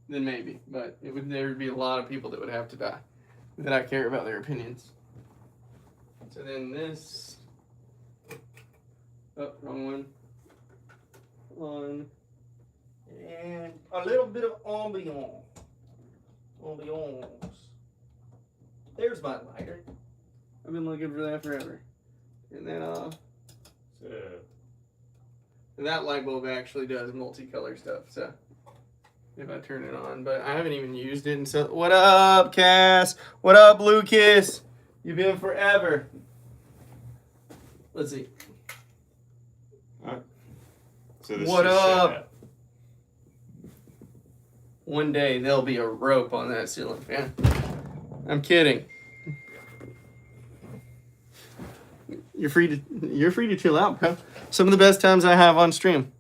then maybe. But there would be a lot of people that would have to die that I care about their opinions. So then this. Oh, wrong one. One. And a little bit of ambiance. Ambiance. There's my lighter. I've been looking for that forever. And then so that light bulb actually does multicolor stuff, so if I turn it on, but I haven't even used it. And so, what up, Cass? What up, Lucas? You've been forever. Let's see. So this What is up? One day there'll be a rope on that ceiling fan. I'm kidding. You're free to chill out, bro. Some of the best times I have on stream.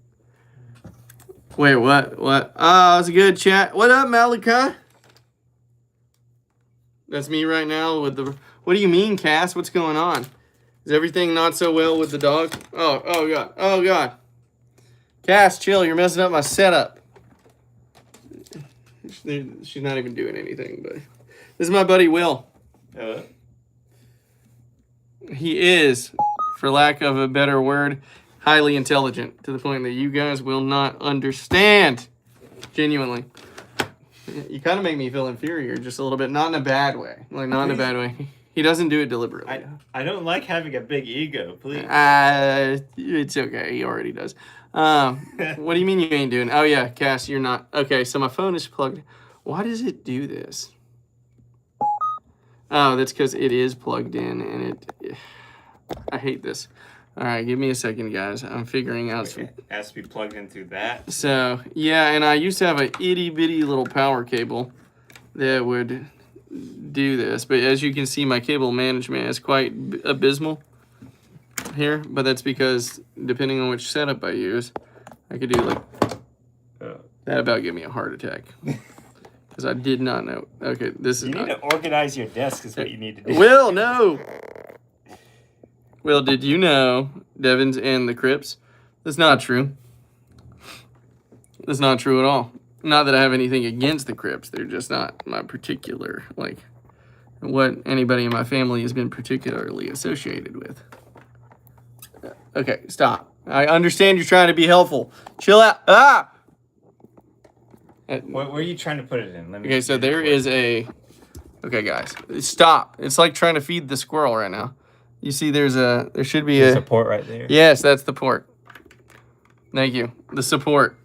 Wait, what? What? Oh, it's a good chat. What up, Malachi? That's me right now with the... What do you mean, Cass? What's going on? Is everything not so well with the dog? Oh, God. Oh, God. Cass, chill. You're messing up my setup. She's not even doing anything, but... This is my buddy, Will. He is, for lack of a better word, highly intelligent to the point that you guys will not understand. Genuinely. You kind of make me feel inferior just a little bit. Not in a bad way. Like, not in a bad way. He doesn't do it deliberately. I don't like having a big ego, please. It's okay. He already does. What do you mean you ain't doing? Oh, yeah, Cass, you're not. Okay, so my phone is plugged. Why does it do this? Oh, that's because it is plugged in, and I hate this. All right, give me a second, guys. I'm figuring out. It has to be plugged in through that. So, yeah, and I used to have an itty-bitty little power cable that would do this. But as you can see, my cable management is quite abysmal here. But that's because, depending on which setup I use, I could do, like, that about give me a heart attack. Because I did not know. Okay, this is You need to organize your desk is what you need to do. Will, no! Will, did you know Devin's and the Crips? That's not true. That's not true at all. Not that I have anything against the Crips. They're just not my particular, like, what anybody in my family has been particularly associated with. Okay, stop. I understand you're trying to be helpful. Chill out. Ah! Where are you trying to put it in? Okay, so there is a... Okay, guys. Stop. It's like trying to feed the squirrel right now. You see there should be a... support right there. Yes, that's the port. Thank you. The support.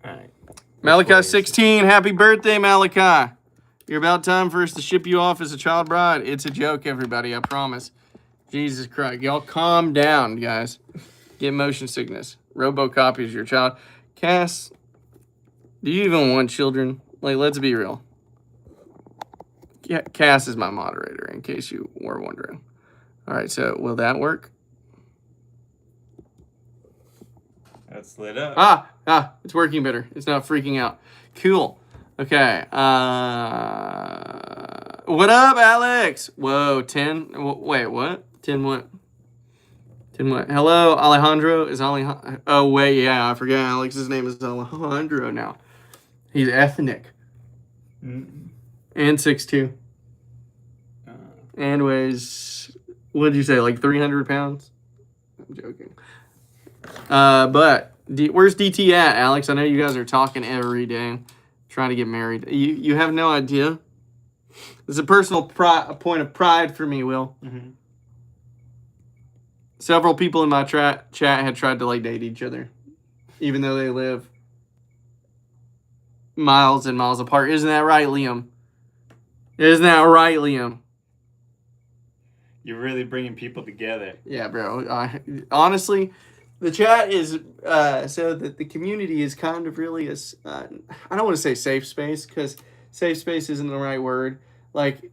All right. Malachi 16. Happy birthday, Malachi. You're about time for us to ship you off as a child bride. It's a joke, everybody. I promise. Jesus Christ. Y'all calm down, guys. Get motion sickness. RoboCop is your child. Cass... Do you even want children? Like, let's be real. Cass is my moderator, in case you were wondering. All right, so will that work? That's lit up. It's working better. It's not freaking out. Cool. Okay. What up, Alex? Whoa, 10. Wait, what? 10 what? 10 what? Hello, Alejandro. Is Alejandro? Oh, wait, yeah, I forgot. Alex's name is Alejandro now. He's ethnic. And 6'2". And weighs, what did you say, like 300 pounds? I'm joking. But where's DT at, Alex? I know you guys are talking every day, trying to get married. You have no idea? It's a personal a point of pride for me, Will. Mm-hmm. Several people in my chat had tried to, like, date each other, even though they live miles and miles apart. Isn't that right, Liam? Isn't that right, Liam? You're really bringing people together. Yeah, bro. Honestly, the chat is so that the community is kind of really I don't want to say safe space, because safe space isn't the right word. Like,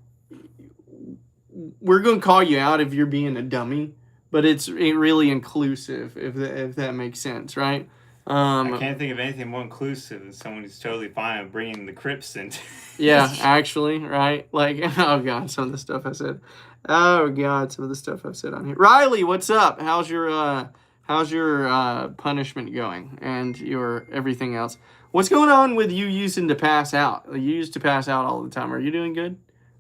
we're going to call you out if you're being a dummy, but it's really inclusive, if that makes sense, right? I can't think of anything more inclusive than someone who's totally fine with bringing the Crips into. Yeah, actually, right? Like, oh God, some of the stuff I said. Oh God, some of the stuff I've said on here. Riley, what's up? How's your How's your punishment going and your everything else? What's going on with you using to pass out? You used to pass out all the time. Are you doing good?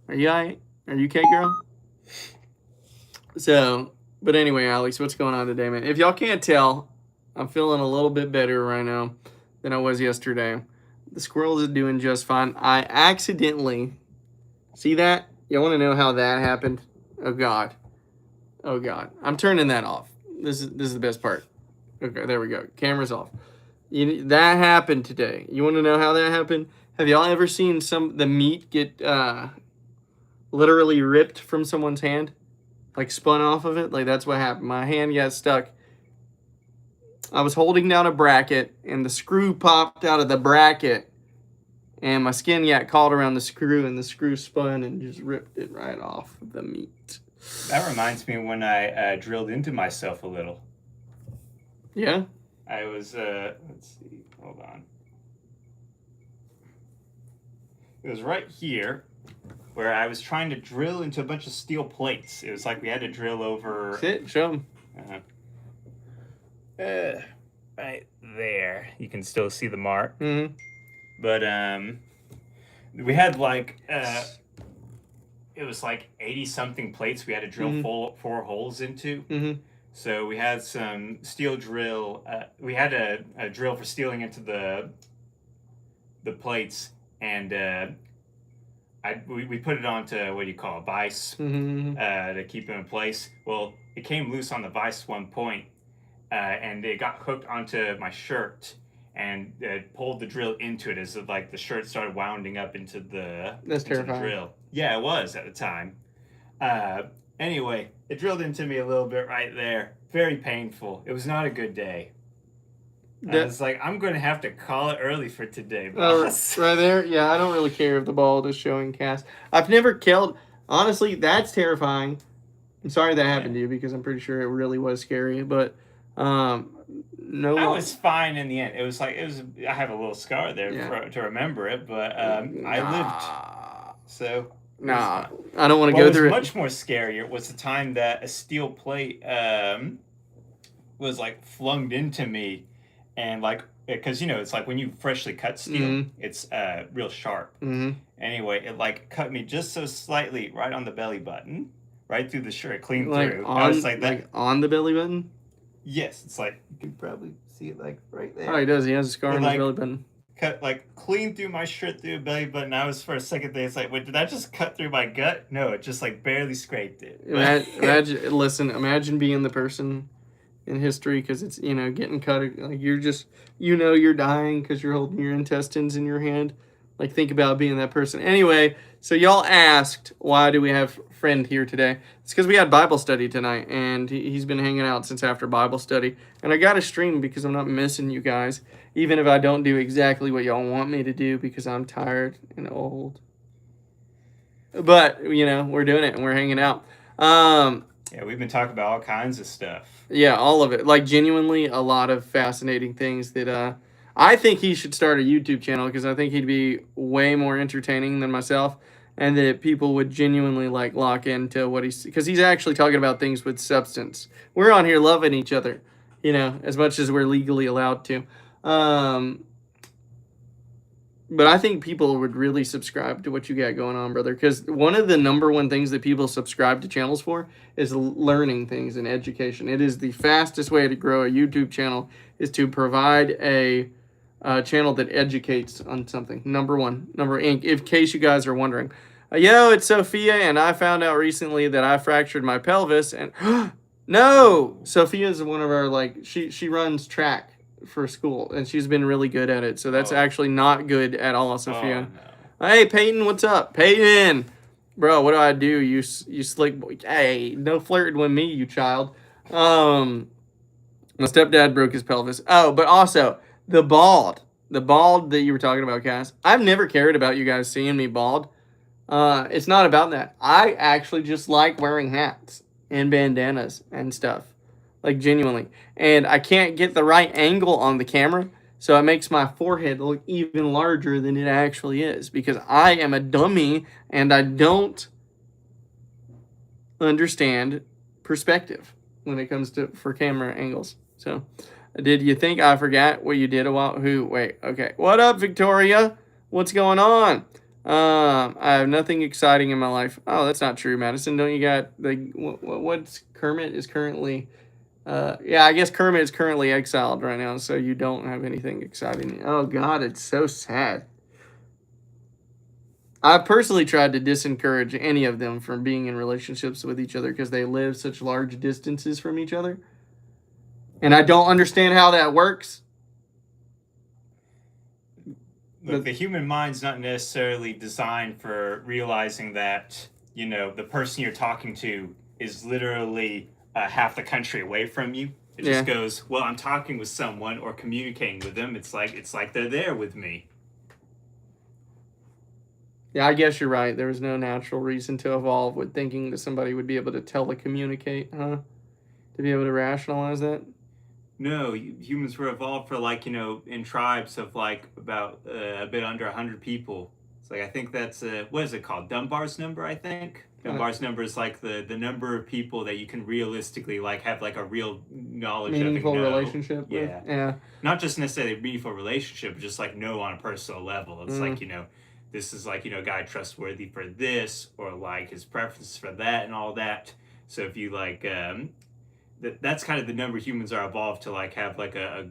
Are you all right? Are you okay, girl? So, but anyway, Alex, what's going on today, man? If y'all can't tell, I'm feeling a little bit better right now than I was yesterday. The squirrels are doing just fine. I accidentally, see that? Y'all want to know how that happened? Oh, God. Oh, God. I'm turning that off. This is the best part. Okay, there we go. Camera's off. That happened today. You want to know how that happened? Have y'all ever seen the meat get literally ripped from someone's hand? Like spun off of it? Like that's what happened. My hand got stuck. I was holding down a bracket and the screw popped out of the bracket and my skin got caught around the screw and the screw spun and just ripped it right off of the meat. That reminds me when I drilled into myself a little. Yeah? I was, let's see, hold on. It was right here where I was trying to drill into a bunch of steel plates. It was like we had to drill over... Sit, show them. Right there. You can still see the mark. Mm-hmm. But, we had like, it was like 80-something plates we had to drill 4 holes into. Mm-hmm. So we had some steel drill. We had a drill for steeling into the plates, and we put it onto what do you call a vise to keep them in place. Well, it came loose on the vise one point, and it got hooked onto my shirt, and it pulled the drill into it as like the shirt started wounding up into the drill. Yeah, it was at the time. Anyway, it drilled into me a little bit right there. Very painful. It was not a good day. I was like, I'm going to have to call it early for today, boss. Right there? Yeah, I don't really care if the ball is showing cast. I've never killed... Honestly, that's terrifying. I'm sorry that happened to you because I'm pretty sure it really was scary, but... no. I was fine in the end. It was like, I have a little scar there to remember it, but I lived. So... Nah, I don't want to go through it. What was much more scarier was the time that a steel plate was like flung into me, and like because it's like when you freshly cut steel, it's real sharp. Anyway, it like cut me just so slightly right on the belly button, right through the shirt, clean through. I was like that. Like on the belly button. Yes, it's like you can probably see it like right there. Oh, he does. He has a scar on his belly button. Cut like clean through my shirt through a belly button. I was for a second there. It's like, wait, did that just cut through my gut? No, it just like barely scraped it. Imagine being the person in history because it's getting cut. Like you're just you're dying because you're holding your intestines in your hand. Like think about being that person. Anyway, so y'all asked why do we have friend here today? It's because we had Bible study tonight and he's been hanging out since after Bible study. And I got to stream because I'm not missing you guys. Even if I don't do exactly what y'all want me to do because I'm tired and old. But, we're doing it and we're hanging out. Yeah, we've been talking about all kinds of stuff. Yeah, all of it. Like, genuinely a lot of fascinating things that I think he should start a YouTube channel because I think he'd be way more entertaining than myself and that people would genuinely, like, lock into what because he's actually talking about things with substance. We're on here loving each other, as much as we're legally allowed to. But I think people would really subscribe to what you got going on, brother. Because one of the number one things that people subscribe to channels for is learning things and education. It is the fastest way to grow a YouTube channel is to provide a channel that educates on something. In case you guys are wondering. Yo, it's Sophia, and I found out recently that I fractured my pelvis. And no! Sophia's one of our, she runs track for school, and she's been really good at it. So that's actually not good at all, Sophia. Oh, no. Hey, Peyton, what's up? Peyton! Bro, what do? You slick boy. Hey, no flirting with me, you child. My stepdad broke his pelvis. Oh, but also, the bald that you were talking about, Cass. I've never cared about you guys seeing me bald. It's not about that. I actually just like wearing hats and bandanas and stuff. Like, genuinely. And I can't get the right angle on the camera, so it makes my forehead look even larger than it actually is. Because I am a dummy, and I don't understand perspective when it comes for camera angles. So, did you think I forgot what you did a while? Wait, okay. What up, Victoria? What's going on? I have nothing exciting in my life. Oh, that's not true, Madison. Don't you got what's Kermit is currently? Yeah, I guess Kermit is currently exiled right now, so you don't have anything exciting. Oh God, it's so sad. I personally tried to discourage any of them from being in relationships with each other because they live such large distances from each other. And I don't understand how that works. Look, the human mind's not necessarily designed for realizing that, the person you're talking to is literally half the country away from you. It just goes, well, I'm talking with someone or communicating with them. It's like they're there with me. Yeah, I guess you're right. There was no natural reason to evolve with thinking that somebody would be able to telecommunicate, huh? To be able to rationalize that? No, humans were evolved for in tribes of about a bit under 100 people. It's I think that's what is it called? Dunbar's number, I think. Dunbar's number is the number of people that you can realistically have a real knowledge meaningful of relationship with. Yeah. Not just necessarily a meaningful relationship, but just know on a personal level. It's this is a guy trustworthy for this, or his preferences for that and all that. So if you that's kind of the number humans are evolved to have a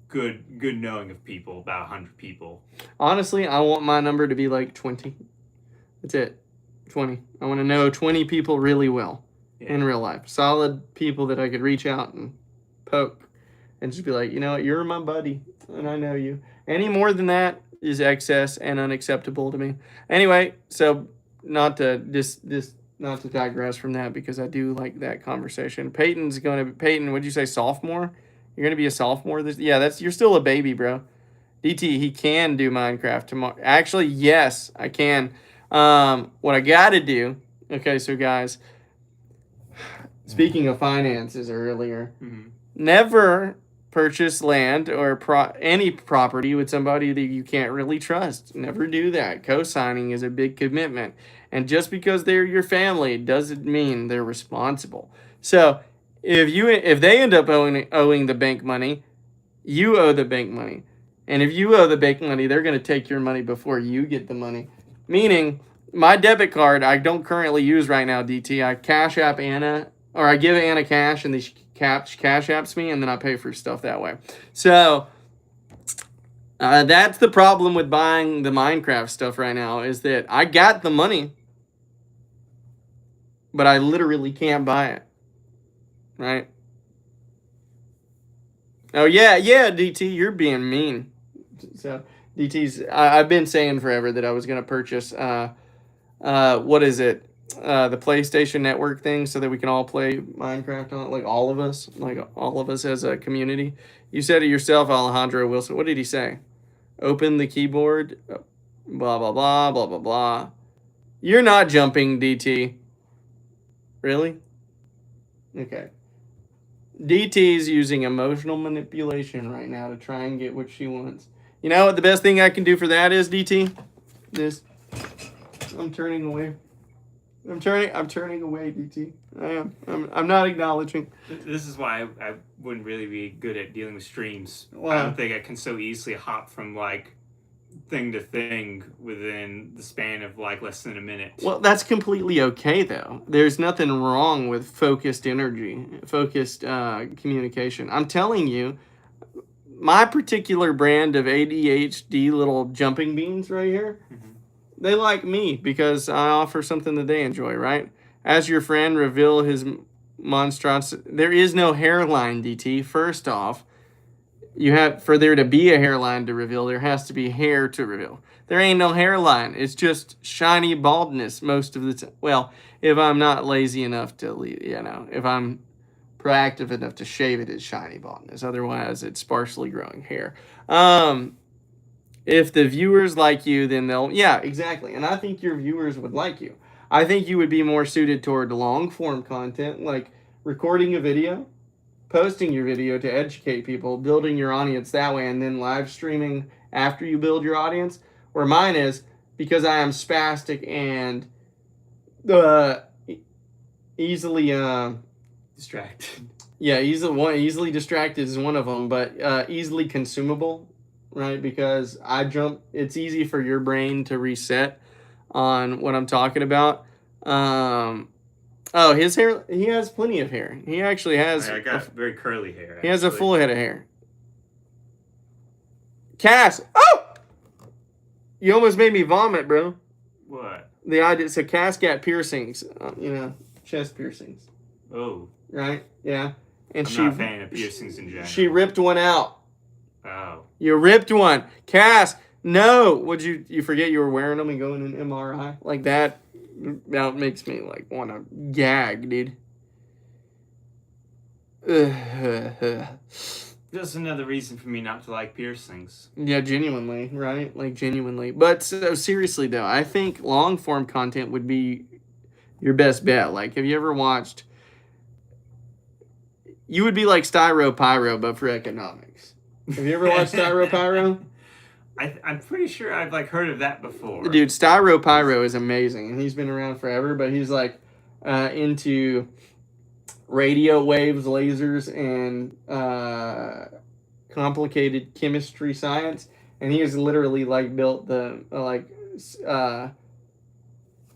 good knowing of people, about 100 people. Honestly, I want my number to be 20. That's it. 20. I want to know 20 people really well in real life. Solid people that I could reach out and poke and just be like, you know what, you're my buddy and I know you. Any more than that is excess and unacceptable to me. Anyway, so not to not to digress from that because I do like that conversation. Peyton, would you say sophomore? You're gonna be a sophomore you're still a baby, bro. DT, he can do Minecraft tomorrow. Actually, yes, I can. What I gotta do, okay, so guys, speaking of finances earlier, never purchase land or any property with somebody that you can't really trust. Never do that. Co-signing is a big commitment. And just because they're your family doesn't mean they're responsible. So if they end up owing the bank money, you owe the bank money. And if you owe the bank money, they're going to take your money before you get the money. Meaning, my debit card I don't currently use right now, DT. I cash app Anna, or I give Anna cash and she cash apps me, and then I pay for stuff that way. So that's the problem with buying the Minecraft stuff right now, is that I got the money, but I literally can't buy it. Right? Oh, yeah, DT, you're being mean. So, DT's, I've been saying forever that I was going to purchase, what is it? The PlayStation Network thing so that we can all play Minecraft on it, all of us as a community. You said it yourself, Alejandro Wilson. What did he say? Open the keyboard, blah, blah, blah, blah, blah, blah. You're not jumping, DT. Really? Okay. DT's using emotional manipulation right now to try and get what she wants. You know what the best thing I can do for that is, DT? I'm turning away. I'm turning away, DT. I am. I'm not acknowledging. This is why I wouldn't really be good at dealing with streams. Wow. I don't think I can so easily hop from thing to thing within the span of less than a minute. Well, that's completely okay though. There's nothing wrong with focused energy, focused communication. I'm telling you, my particular brand of ADHD little jumping beans right here, they like me because I offer something that they enjoy, right? As your friend, reveal his monstrosity. There is no hairline, DT. First off, for there to be a hairline to reveal, there has to be hair to reveal. There ain't no hairline. It's just shiny baldness most of the time. Well, if I'm not lazy enough to leave, if I'm proactive enough to shave it, it's shiny baldness. Otherwise, it's sparsely growing hair. If the viewers like you, then yeah, exactly. And I think your viewers would like you. I think you would be more suited toward long form content, like recording a video, posting your video to educate people, building your audience that way, and then live streaming after you build your audience. Where mine is, because I am spastic and easily distracted. Yeah, easily distracted is one of them, but easily consumable, right? Because it's easy for your brain to reset on what I'm talking about. Oh, his hair, he has plenty of hair. He actually has. I got very curly hair. He has a full head of hair. Cass! Oh! You almost made me vomit, bro. What? The idea, so Cass got piercings, chest piercings. Oh. Right? Yeah. And I'm not a fan of piercings in general. She ripped one out. Oh. You ripped one. Cass, no! Would you forget you were wearing them and going in MRI? Like that makes me like want to gag, dude. Just another reason for me not to like piercings. Yeah, genuinely, right? Like genuinely. But so, seriously though, I think long form content would be your best bet. Like, have you ever watched? You would be like Styro Pyro, but for economics. Have you ever watched Styro Pyro? I'm pretty sure I've like heard of that before. Dude, Styro Pyro is amazing, and he's been around forever. But he's like into radio waves, lasers, and complicated chemistry science. And he has literally like built the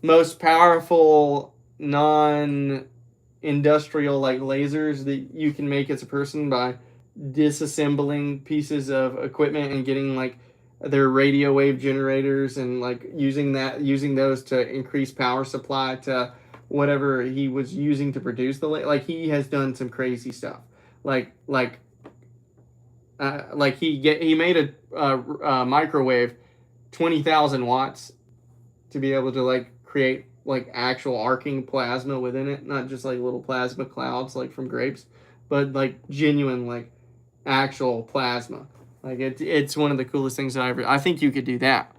most powerful non-industrial like lasers that you can make as a person by disassembling pieces of equipment and getting like their radio wave generators and like using those to increase power supply to whatever he was using to produce the like he has done some crazy stuff like he made a microwave 20,000 watts to be able to like create like actual arcing plasma within it, not just like little plasma clouds like from grapes, but like genuine like actual plasma. Like it's one of the coolest things that I think you could do that.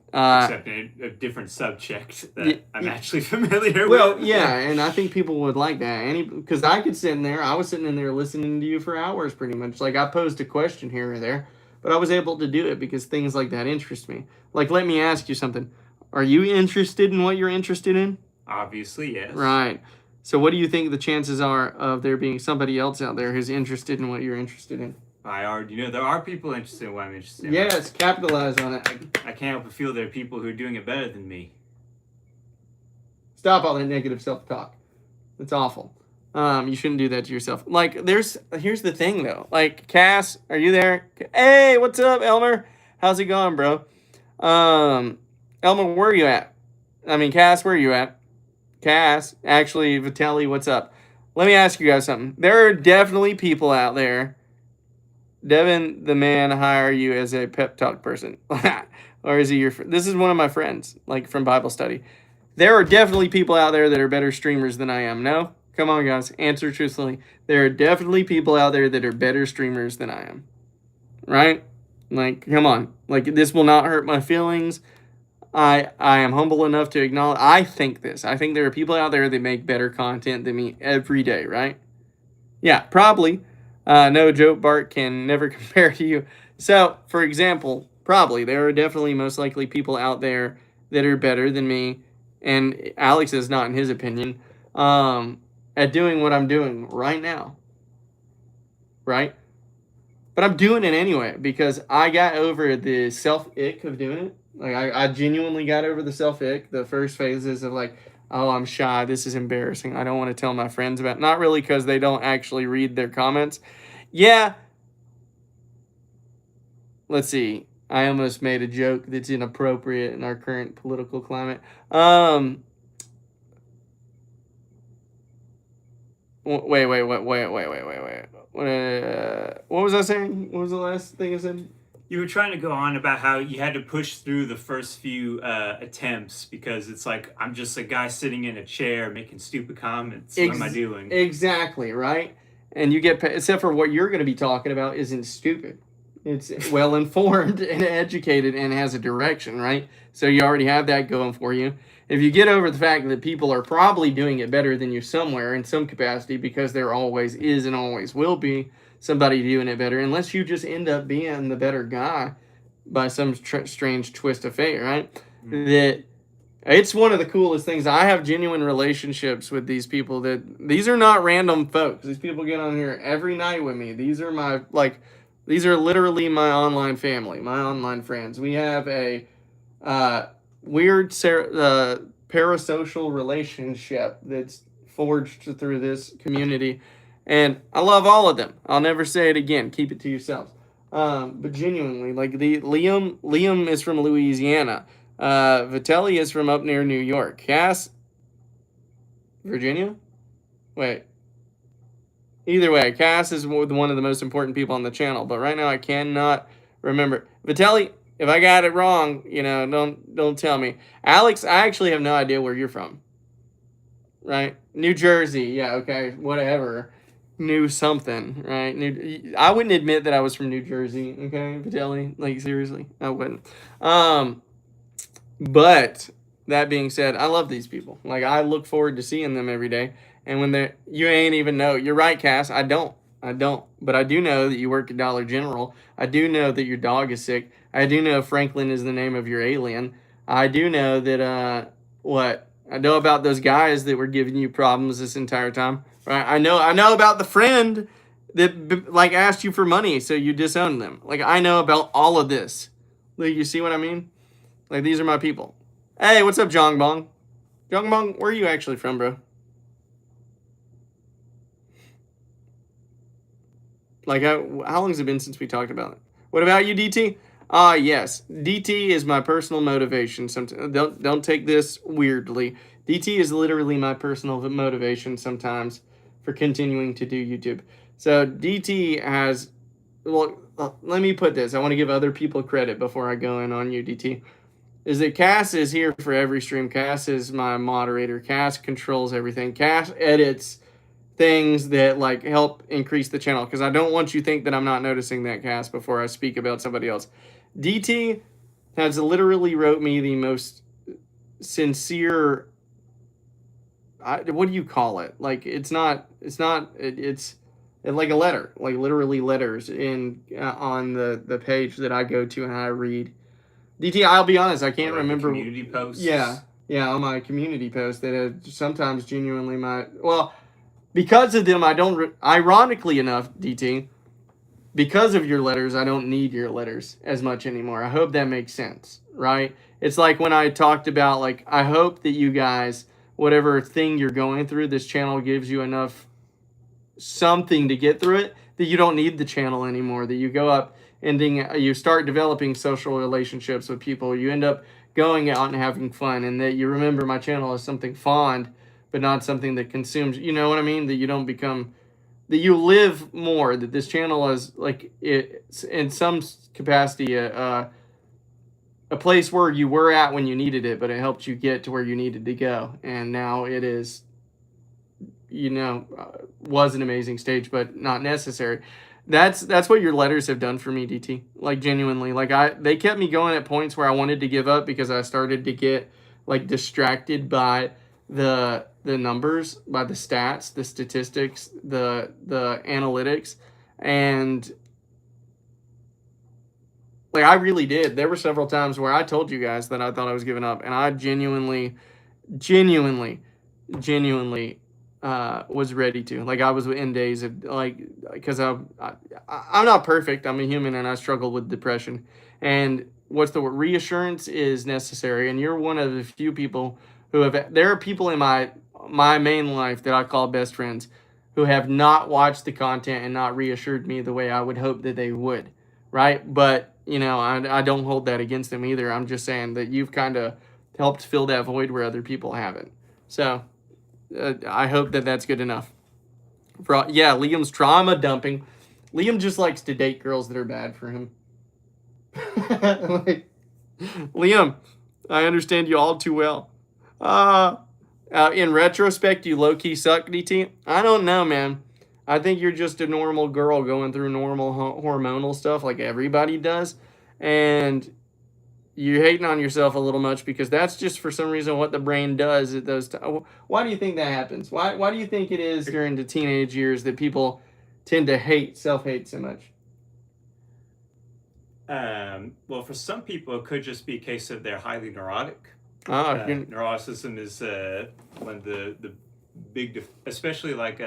Except in a different subject that I'm actually familiar with. Well, yeah, and I think people would like that. Because I was sitting in there listening to you for hours pretty much. Like I posed a question here or there, but I was able to do it because things like that interest me. Like, let me ask you something. Are you interested in what you're interested in? Obviously, yes. Right. So what do you think the chances are of there being somebody else out there who's interested in what you're interested in? I already know there are people interested in what I'm interested in. Yes, capitalize on it. I can't help but feel there are people who are doing it better than me. Stop all that negative self-talk. It's awful. You shouldn't do that to yourself. Like, here's the thing, though. Like, Cass, are you there? Hey, what's up, Elmer? How's it going, bro? Elmer, where are you at? I mean, Cass, where are you at? Cass, actually, Vitelli, what's up? Let me ask you guys something. There are definitely people out there. Devin, the man, hire you as a pep talk person. Or is he your friend? This is one of my friends, like from Bible study. There are definitely people out there that are better streamers than I am. No? Come on, guys. Answer truthfully. There are definitely people out there that are better streamers than I am. Right? Like, come on. Like, this will not hurt my feelings. I am humble enough to acknowledge. I think this. I think there are people out there that make better content than me every day, right? Yeah, probably. No, Joe Bart can never compare to you. So, for example, probably there are definitely most likely people out there that are better than me, and Alex is not, in his opinion, at doing what I'm doing right now. Right? But I'm doing it anyway because I got over the self-ick of doing it. Like, I genuinely got over the self-ick. The first phases of like, oh, I'm shy. This is embarrassing. I don't want to tell my friends about it. Not really because they don't actually read their comments. Yeah. Let's see. I almost made a joke that's inappropriate in our current political climate. Wait. What was I saying? What was the last thing I said? You were trying to go on about how you had to push through the first few attempts because it's like, I'm just a guy sitting in a chair making stupid comments. What am I doing? Exactly, right? And you get, except for what you're going to be talking about isn't stupid. It's well-informed and educated and has a direction, right? So you already have that going for you. If you get over the fact that people are probably doing it better than you somewhere in some capacity because there always is and always will be somebody doing it better, unless you just end up being the better guy by some strange twist of fate, right? Mm-hmm. That It's one of the coolest things. I have genuine relationships with these people these are not random folks. These people get on here every night with me. These are these are literally my online family, my online friends. We have a weird parasocial relationship that's forged through this community. And I love all of them. I'll never say it again. Keep it to yourselves. But genuinely, like Liam is from Louisiana. Vitelli is from up near New York. Cass, Virginia? Wait. Either way, Cass is one of the most important people on the channel, but right now I cannot remember. Vitelli, if I got it wrong, don't tell me. Alex, I actually have no idea where you're from. Right? New Jersey. Yeah, okay, whatever. New something, right? I wouldn't admit that I was from New Jersey, okay, Vitelli? Like, seriously, I wouldn't. But that being said, I love these people. Like, I look forward to seeing them every day. And when you ain't even know. You're right, Cass. I don't. But I do know that you work at Dollar General. I do know that your dog is sick. I do know Franklin is the name of your alien. I do know that, I know about those guys that were giving you problems this entire time. Right? I know about the friend that, like, asked you for money, so you disowned them. Like, I know about all of this. Like, you see what I mean? Like, these are my people. Hey, what's up, Jong Bong? Jong Bong, where are you actually from, bro? Like, how long has it been since we talked about it? What about you, DT? Yes. DT is my personal motivation. Don't take this weirdly. DT is literally my personal motivation sometimes for continuing to do YouTube. So DT has, well, let me put this. I want to give other people credit before I go in on you, DT. Is that Cass is here for every stream. Cass is my moderator. Cass controls everything. Cass edits things that like help increase the channel, because I don't want you to think that I'm not noticing that, Cass, before I speak about somebody else. DT has literally wrote me the most sincere, what do you call it? Like, it's like a letter, like literally letters in on the page that I go to and I read. DT, I'll be honest, I can't remember. Community posts? Yeah, on my community post that are sometimes genuinely because of them, I don't, ironically enough, DT, because of your letters, I don't need your letters as much anymore. I hope that makes sense, right? It's like when I talked about, like, I hope that you guys, whatever thing you're going through, this channel gives you enough something to get through it, that you don't need the channel anymore, that you go up and you start developing social relationships with people, you end up going out and having fun, and that you remember my channel as something fond, but not something that consumes, you know what I mean? That you don't become, that you live more, that this channel is, like, it's in some capacity a place where you were at when you needed it, but it helped you get to where you needed to go. And now it is, was an amazing stage, but not necessary. That's what your letters have done for me, DT. Like, genuinely. Like, they kept me going at points where I wanted to give up, because I started to get, like, distracted by the numbers, by the stats, the statistics, the analytics, and like, I really did. There were several times where I told you guys that I thought I was giving up, and I genuinely was ready to. Like, I was in days of, like, because I'm not perfect. I'm a human, and I struggle with depression. And what's the word? Reassurance is necessary, and you're one of the few people who have. There are people in my main life that I call best friends who have not watched the content and not reassured me the way I would hope that they would, right? But I don't hold that against them either. I'm just saying that you've kind of helped fill that void where other people haven't. So I hope that that's good enough. Yeah, Liam's trauma dumping. Liam just likes to date girls that are bad for him. Like, Liam, I understand you all too well. In retrospect, you low-key suck, DT. I don't know, man. I think you're just a normal girl going through normal hormonal stuff like everybody does. And you're hating on yourself a little much, because that's just for some reason what the brain does at those times. Why do you think that happens? Why do you think it is during the teenage years that people tend to self-hate so much? Well, for some people, it could just be a case of they're highly neurotic. Neuroticism is one of the big, especially like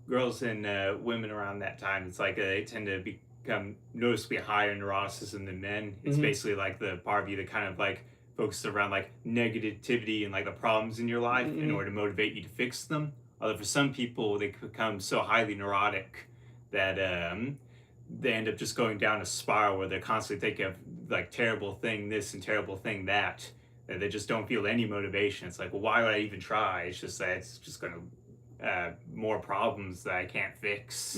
girls and women around that time. It's like they tend to become noticeably higher in neuroticism than men. It's basically like the part of you that kind of like focuses around like negativity and like the problems in your life in order to motivate you to fix them. Although for some people, they become so highly neurotic that they end up just going down a spiral where they're constantly thinking of like terrible thing this and terrible thing that they just don't feel any motivation. It's like, well, why would I even try? It's just that it's just going to more problems that I can't fix.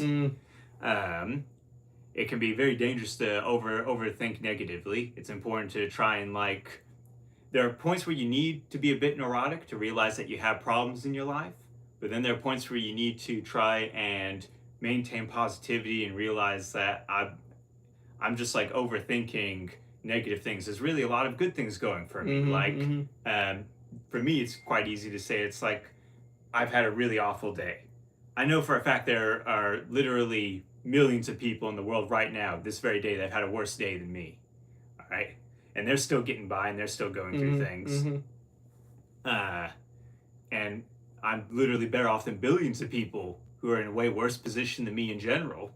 It can be very dangerous to overthink negatively. It's important to try and like, there are points where you need to be a bit neurotic to realize that you have problems in your life, but then there are points where you need to try and maintain positivity and realize that I'm just like overthinking negative things. There's really a lot of good things going for me. For me, it's quite easy to say it's like I've had a really awful day. I know for a fact there are literally millions of people in the world right now, this very day, that have had a worse day than me. All right, and they're still getting by and they're still going through things. And I'm literally better off than billions of people who are in a way worse position than me in general.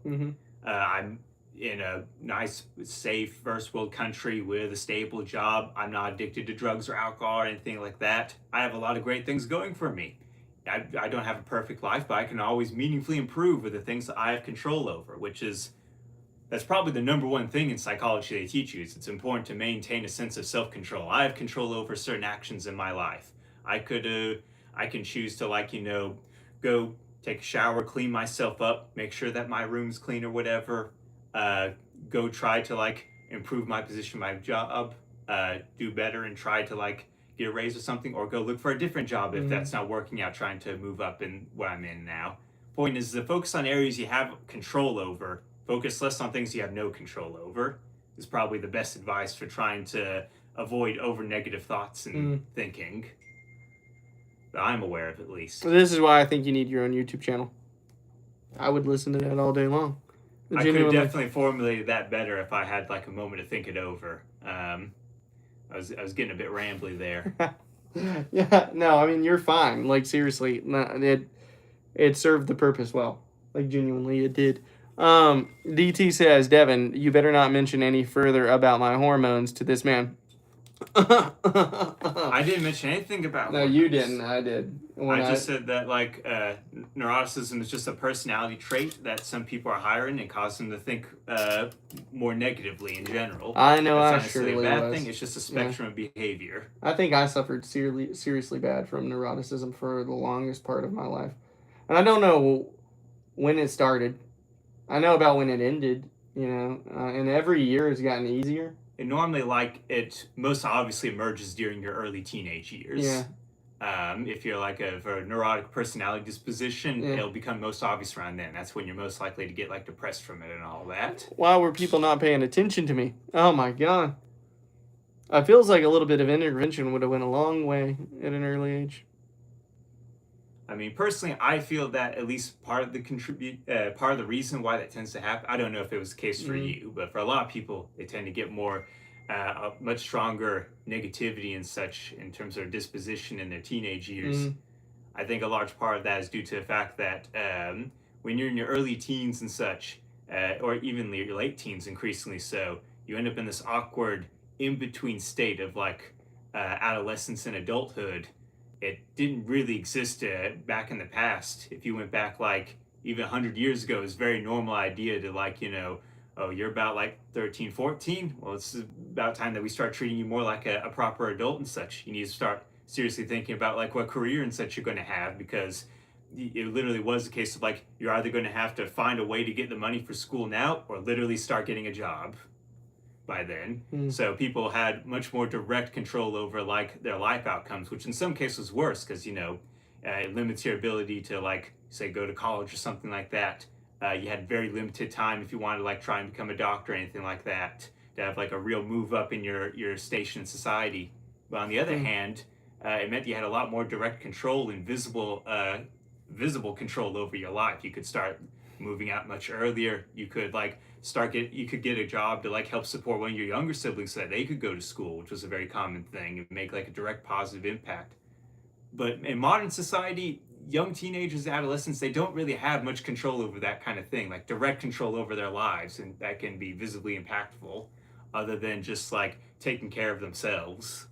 I'm in a nice, safe, first world country with a stable job. I'm not addicted to drugs or alcohol or anything like that. I have a lot of great things going for me. I don't have a perfect life, but I can always meaningfully improve with the things that I have control over, that's probably the number one thing in psychology they teach you. It's important to maintain a sense of self-control. I have control over certain actions in my life. I can choose to like, go take a shower, clean myself up, make sure that my room's clean or whatever, go try to like improve my position, my job, do better and try to like get a raise or something, or go look for a different job if that's not working out, trying to move up in what I'm in now. Point is to focus on areas you have control over, focus less on things you have no control over, is probably the best advice for trying to avoid over negative thoughts and thinking. That I'm aware of, at least. This is why I think you need your own YouTube channel. I would listen to that all day long. I could have definitely formulated that better if I had like a moment to think it over. I was getting a bit rambly there. Yeah, no, I mean, you're fine. Like, seriously, it served the purpose well. Like, genuinely, it did. DT says, Devin, you better not mention any further about my hormones to this man. I didn't mention anything about hormones. No, you didn't. I did. I just said that, like, neuroticism is just a personality trait that some people are higher in and cause them to think more negatively in general. I know. That's I surely a bad was. thing. It's just a spectrum of behavior. I think I suffered seriously bad from neuroticism for the longest part of my life. And I don't know when it started. I know about when it ended, and every year has gotten easier. It normally, it most obviously emerges during your early teenage years. Yeah. If you're like a neurotic personality disposition, it'll become most obvious around then. That's when you're most likely to get like depressed from it and all that. Why were people not paying attention to me? Oh my God. It feels like a little bit of intervention would have went a long way at an early age. I mean, personally, I feel that at least part of the reason why that tends to happen, I don't know if it was the case for you, but for a lot of people, they tend to get more, a much stronger negativity and such in terms of their disposition in their teenage years. I think a large part of that is due to the fact that when you're in your early teens and such, or even your late teens, increasingly so, you end up in this awkward in-between state of like adolescence and adulthood. It didn't really exist back in the past. If you went back like even 100 years ago, it was a very normal idea to like, oh, you're about like 13, 14? Well, it's about time that we start treating you more like a proper adult and such. You need to start seriously thinking about like what career and such you're going to have, because it literally was the case of like, you're either going to have to find a way to get the money for school now or literally start getting a job by then. So people had much more direct control over like their life outcomes, which in some cases was worse because it limits your ability to like say go to college or something like that. You had very limited time if you wanted to like try and become a doctor or anything like that, to have like a real move up in your station in society. But on the other hand, it meant you had a lot more direct control and visible control over your life. You could start moving out much earlier. You could like you could get a job to like help support one of your younger siblings so that they could go to school, which was a very common thing, and make like a direct positive impact. But in modern society, young teenagers, adolescents, they don't really have much control over that kind of thing, like direct control over their lives, and that can be visibly impactful, other than just like taking care of themselves.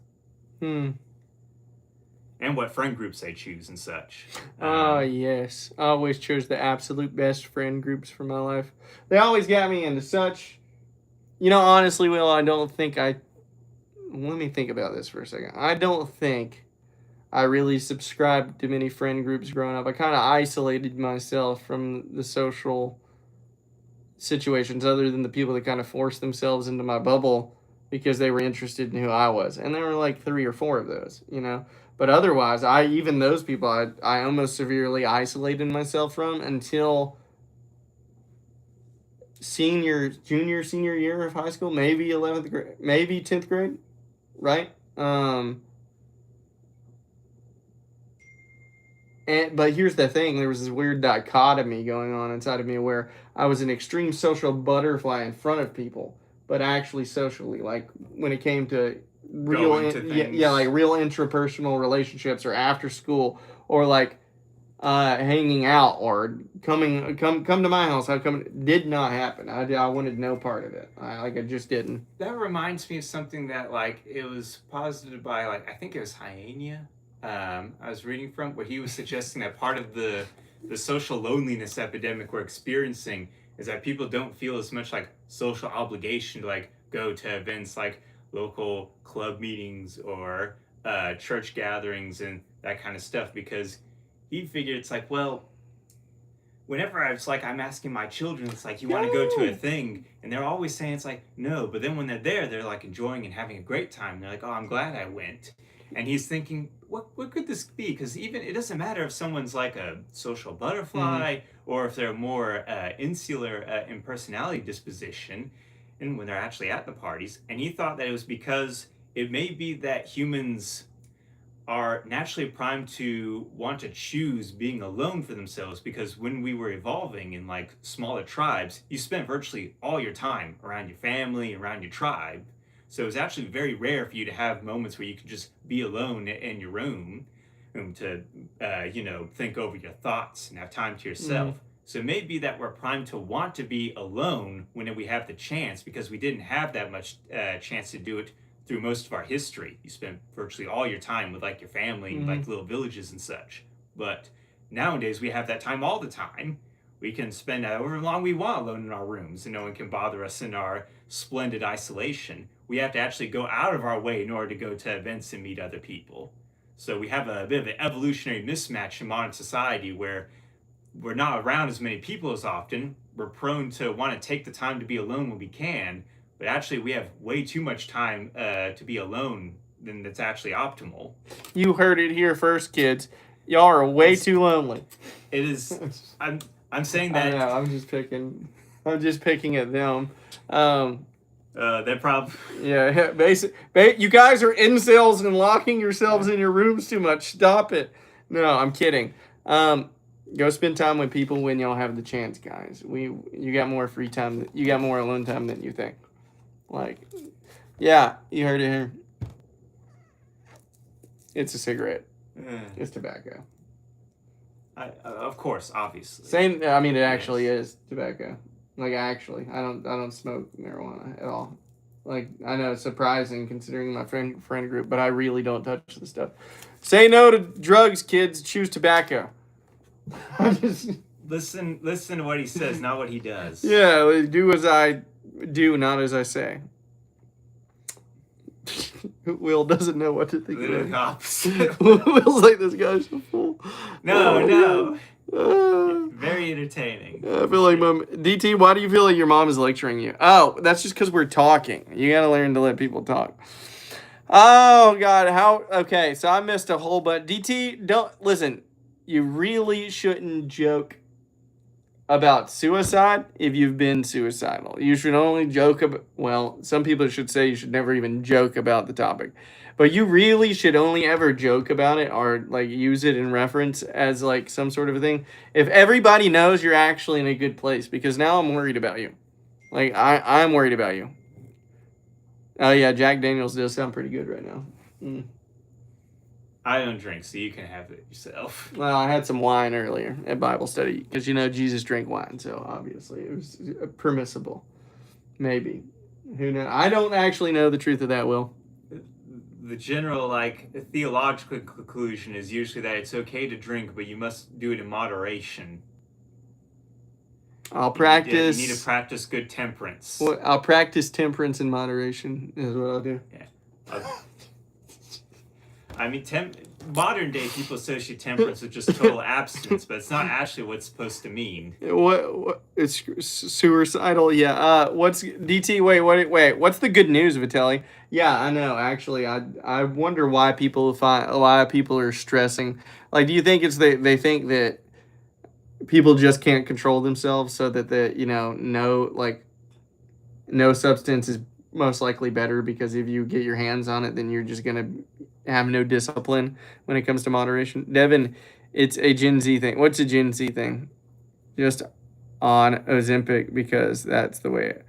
And what friend groups they choose and such. Yes. I always chose the absolute best friend groups for my life. They always got me into such... honestly, Will, I don't think I... Let me think about this for a second. I don't think I really subscribed to many friend groups growing up. I kind of isolated myself from the social situations other than the people that kind of forced themselves into my bubble because they were interested in who I was. And there were like 3 or 4 of those, But otherwise, even those people, I almost severely isolated myself from until senior year of high school, maybe 11th grade, maybe 10th grade, right? But here's the thing, there was this weird dichotomy going on inside of me where I was an extreme social butterfly in front of people, but actually socially, like when it came to real like real intrapersonal relationships or after school or like hanging out or come to my house, did not happen. I wanted no part of it. I just didn't. That reminds me of something that like it was posited by like I think it was Hyania. I was reading from where he was suggesting that part of the social loneliness epidemic we're experiencing is that people don't feel as much like social obligation to like go to events like local club meetings or church gatherings and that kind of stuff, because he figured it's like, well, whenever I'm asking my children, it's like, you want to go to a thing, and they're always saying it's like, no, but then when they're there, they're like enjoying and having a great time. They're like, oh, I'm glad I went. And he's thinking, what could this be? Because even it doesn't matter if someone's like a social butterfly or if they're more insular in personality disposition, and when they're actually at the parties. And he thought that it was because it may be that humans are naturally primed to want to choose being alone for themselves, because when we were evolving in like smaller tribes, you spent virtually all your time around your family, around your tribe. So it was actually very rare for you to have moments where you could just be alone in your room to, think over your thoughts and have time to yourself. So it may be that we're primed to want to be alone when we have the chance, because we didn't have that much chance to do it through most of our history. You spent virtually all your time with like your family and like little villages and such. But nowadays we have that time all the time. We can spend however long we want alone in our rooms and no one can bother us in our splendid isolation. We have to actually go out of our way in order to go to events and meet other people. So we have a bit of an evolutionary mismatch in modern society where we're not around as many people as often. We're prone to want to take the time to be alone when we can, but actually we have way too much time to be alone than that's actually optimal. You heard it here first, kids. Y'all are way too lonely. It is. I'm saying that. I know, I'm just picking at them. They're probably. Yeah, you guys are incels and locking yourselves in your rooms too much. Stop it. No, I'm kidding. Go spend time with people when y'all have the chance, guys. You got more free time. You got more alone time than you think. Like, yeah, you heard it here. It's a cigarette. It's tobacco. Of course, obviously. Same. I mean, it actually is tobacco. Like, actually, I don't smoke marijuana at all. Like, I know it's surprising considering my friend group, but I really don't touch the stuff. Say no to drugs, kids. Choose tobacco. Listen to what he says, not what he does. Yeah, do as I do, not as I say. Will doesn't know what to think Literally the opposite. Will's like, this guy's a fool. No. Very entertaining. I feel like Mom. DT, why do you feel like your mom is lecturing you? Oh, that's just because we're talking. You gotta learn to let people talk. Oh God, okay, so I missed a whole bunch. DT, don't listen. You really shouldn't joke about suicide if you've been suicidal. You should only joke about, well, some people should say you should never even joke about the topic. But you really should only ever joke about it or like use it in reference as like some sort of a thing. If everybody knows you're actually in a good place, because now I'm worried about you. Like I'm worried about you. Oh yeah, Jack Daniels does sound pretty good right now. Mm. I don't drink, so you can have it yourself. Well, I had some wine earlier at Bible study because you know Jesus drank wine, so obviously it was permissible. Maybe. Who knows? I don't actually know the truth of that, Will. The general, like, theological conclusion is usually that it's okay to drink, but you must do it in moderation. I'll practice. You need to practice good temperance. Well, I'll practice temperance in moderation is what I'll do. Yeah. I mean, modern day people associate temperance with just total abstinence, but it's not actually what it's supposed to mean. What it's suicidal? Yeah. What's DT? Wait. What's the good news, Vitelli? Yeah, I know. Actually, I wonder why people are stressing. Like, do you think it's they think that people just can't control themselves, so that no substance is most likely better, because if you get your hands on it, then you're just gonna have no discipline when it comes to moderation. Devin, it's a Gen Z thing. What's a Gen Z thing? Just on Ozempic because that's the way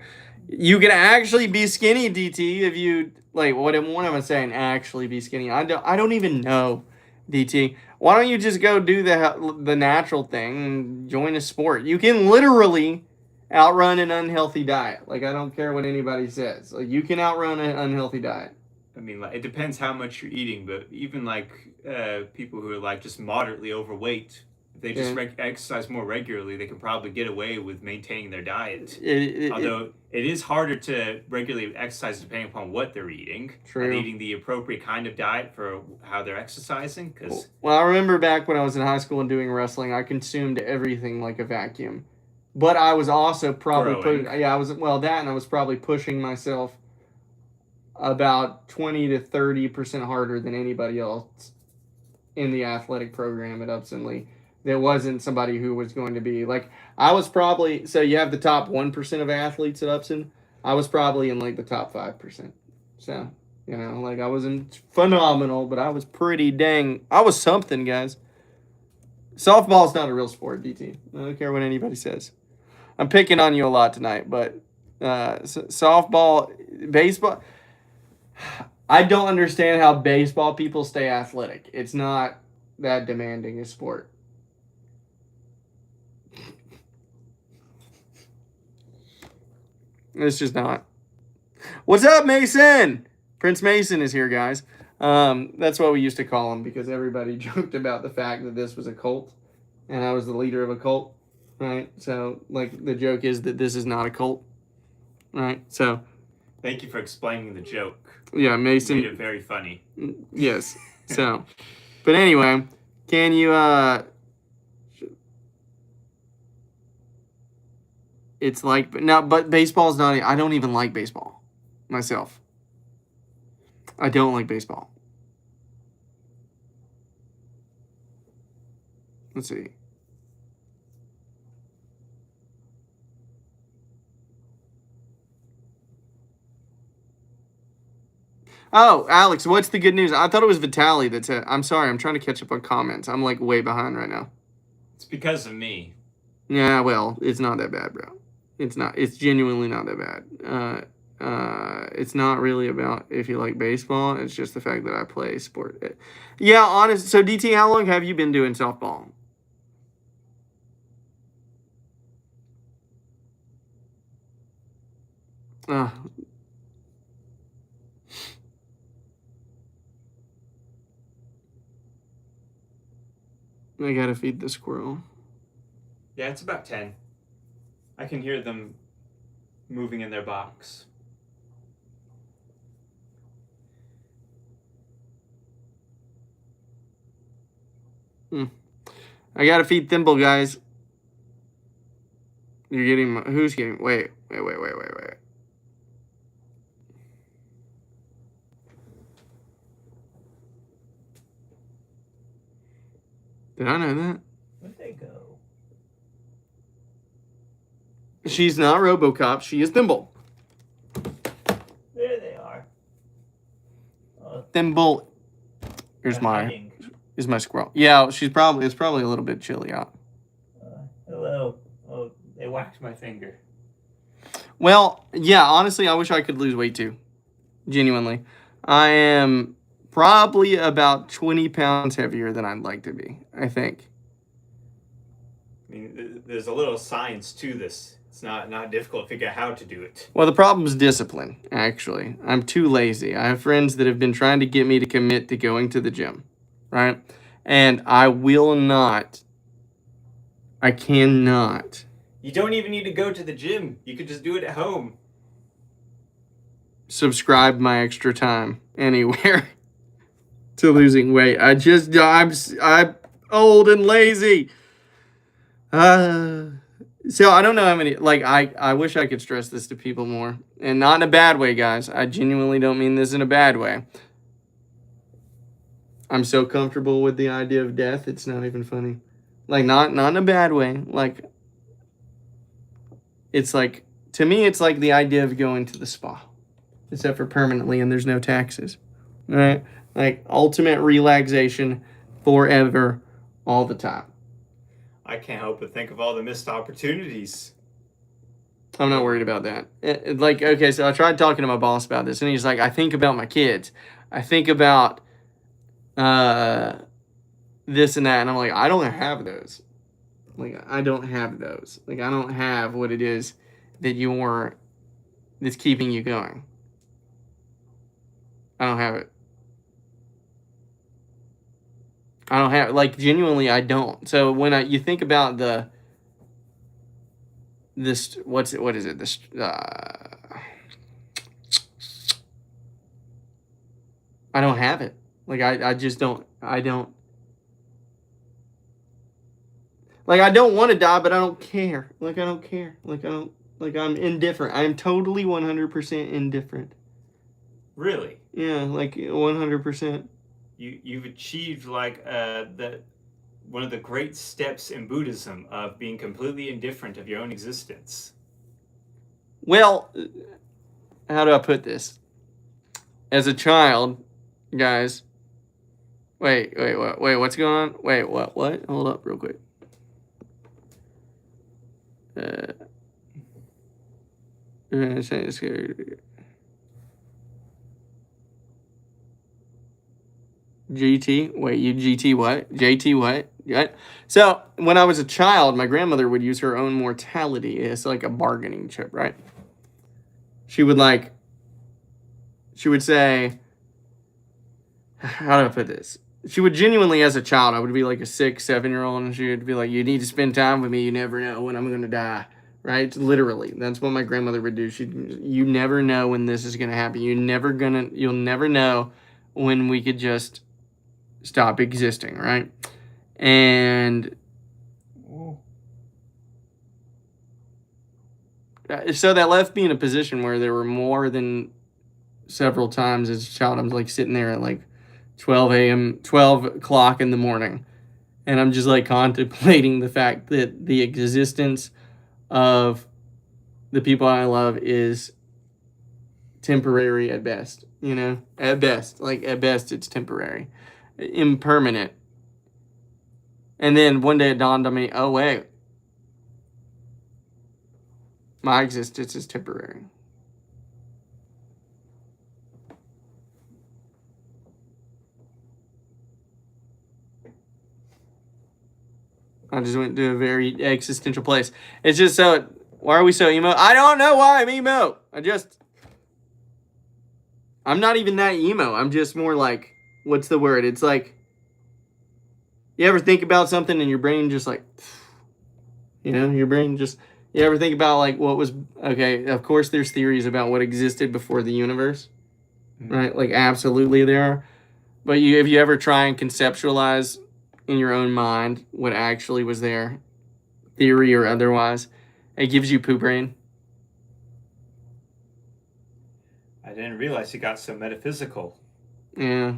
you can actually be skinny, DT, if you like. What am I saying? Actually be skinny. I don't even know, DT. Why don't you just go do the natural thing and join a sport? You can literally outrun an unhealthy diet. Like, I don't care what anybody says. Like, you can outrun an unhealthy diet. I mean, like, it depends how much you're eating, but even like people who are like just moderately overweight, if they just exercise more regularly, they can probably get away with maintaining their diet. Although it is harder to regularly exercise depending upon what they're eating. True. And eating the appropriate kind of diet for how they're exercising. Well, I remember back when I was in high school and doing wrestling, I consumed everything like a vacuum. But I was also probably I was probably pushing myself about 20 to 30% harder than anybody else in the athletic program at Upson Lee. There wasn't somebody who was going to be like, I was probably, so you have the top 1% of athletes at Upson. I was probably in like the top 5%. So, like, I wasn't phenomenal, but I was I was something, guys. Softball's not a real sport, DT. I don't care what anybody says. I'm picking on you a lot tonight, but softball, baseball, I don't understand how baseball people stay athletic. It's not that demanding a sport. It's just not. What's up, Mason? Prince Mason is here, guys. That's what we used to call him, because everybody joked about the fact that this was a cult and I was the leader of a cult, right? So, like, the joke is that this is not a cult, right? So, thank you for explaining the joke. Yeah, Mason. You made it very funny. Yes. So, but anyway, can you it's like, but baseball's not, I don't even like baseball myself. I don't like baseball. Let's see. Oh, Alex, what's the good news? I thought it was Vitaly that said, I'm sorry, I'm trying to catch up on comments. I'm like way behind right now. It's because of me. Yeah, well, it's not that bad, bro. It's not. It's genuinely not that bad. It's not really about if you like baseball. It's just the fact that I play sport. Yeah, honest. So, DT, how long have you been doing softball? I gotta feed the squirrel. Yeah, it's about 10. I can hear them moving in their box. I gotta feed Thimble, guys. You're getting, who's getting, wait. Did I know that? Where'd they go? She's not RoboCop. She is Thimble. There they are. Thimble. Here's my squirrel. Yeah, it's probably a little bit chilly out. Hello. Oh, they whacked my finger. Well, yeah, honestly, I wish I could lose weight too. Genuinely. I am probably about 20 pounds heavier than I'd like to be, I think. I mean, there's a little science to this. It's not difficult to figure out how to do it. Well, the problem is discipline, actually. I'm too lazy. I have friends that have been trying to get me to commit to going to the gym, right? And I will not. I cannot. You don't even need to go to the gym. You could just do it at home. Subscribe my extra time anywhere to losing weight. I'm old and lazy. So I don't know how many, like, I wish I could stress this to people more, and not in a bad way, guys. I genuinely don't mean this in a bad way. I'm so comfortable with the idea of death, it's not even funny. Like, not in a bad way. Like, it's like, to me, it's like the idea of going to the spa, except for permanently, and there's no taxes. All right? Like, ultimate relaxation forever, all the time. I can't help but think of all the missed opportunities. I'm not worried about that. Like, okay, so I tried talking to my boss about this, and he's like, I think about my kids. I think about this and that, and I'm like, I don't have those. Like, I don't have those. Like, I don't have what it is that's keeping you going. I don't have it. I don't have, like, genuinely, I don't. So when you think about what is it? This, I don't have it. Like, I just don't, like, I don't want to die, but I don't care. Like, I don't care. Like, I'm indifferent. I am totally 100% indifferent. Really? Yeah, like, 100%. You've achieved like one of the great steps in Buddhism of being completely indifferent of your own existence. Well, how do I put this? As a child, guys. Wait, what's going on? Wait, what? Hold up real quick. GT? Wait, you GT what? JT what? What? So, when I was a child, my grandmother would use her own mortality as like a bargaining chip, right? She would say, how do I put this? She would genuinely, as a child, I would be like a 6, 7-year-old, and she would be like, you need to spend time with me. You never know when I'm going to die, right? Literally. That's what my grandmother would do. You never know when this is going to happen. You'll never know when we could just stop existing, right? And so that left me in a position where there were more than several times as a child, I'm like sitting there at like 12 o'clock in the morning, and I'm just like contemplating the fact that the existence of the people I love is temporary at best, at best it's temporary, impermanent. And then one day it dawned on me, oh wait, my existence is temporary. I just went to a very existential place. It's just so, why are we so emo? I don't know why I'm emo. I'm not even that emo. I'm just more like, what's the word? It's like, you ever think about something and your brain just like, your brain just, you ever think about like what was, okay, of course there's theories about what existed before the universe, right? Like absolutely there are. But if you ever try and conceptualize in your own mind what actually was there, theory or otherwise, it gives you poo brain. I didn't realize you got so metaphysical. Yeah.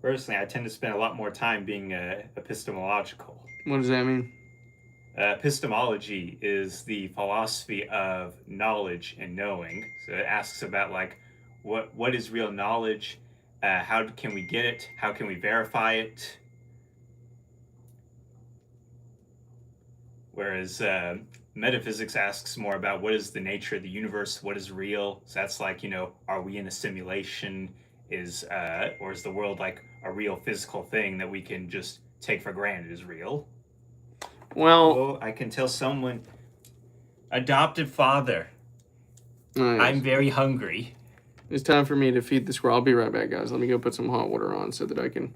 Personally, I tend to spend a lot more time being epistemological. What does that mean? Epistemology is the philosophy of knowledge and knowing. So it asks about like what is real knowledge, how can we get it, how can we verify it. Whereas metaphysics asks more about what is the nature of the universe, what is real. So that's like, are we in a simulation? Or is the world like a real physical thing that we can just take for granted is real? Well, I can tell someone. Adopted father. nice. I'm very hungry. It's time for me to feed the squirrel. I'll be right back, guys. Let me go put some hot water on so that I can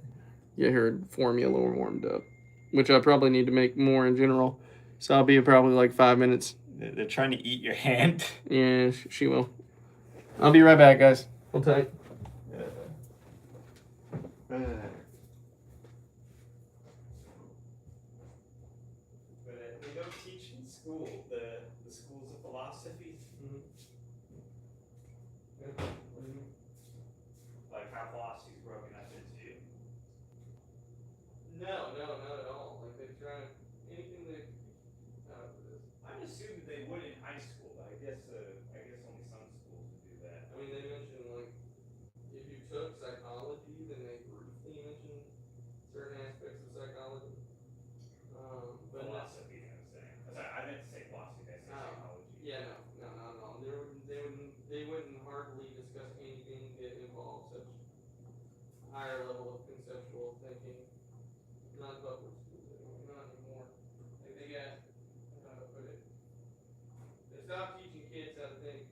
get her formula warmed up, which I probably need to make more in general. So I'll be probably like 5 minutes. They're trying to eat your hand. Yeah, she will. I'll be right back, guys. Hold tight. But they don't teach in school the schools of philosophy. Like how philosophy is broken up into. No, not at all. Like they try anything they. I assumed they would in high school, but I guess only some schools would do that. I mean, they mention like if you took psychology, then they briefly mention certain aspects of psychology. But Philosophy, I was saying. Sorry, I meant to say philosophy. I said psychology. Yeah, no, not at all. They wouldn't hardly discuss anything that involves such higher level of conceptual thinking. Not public schools anyway, not anymore. Like they got, how to put it, they stopped teaching kids how to think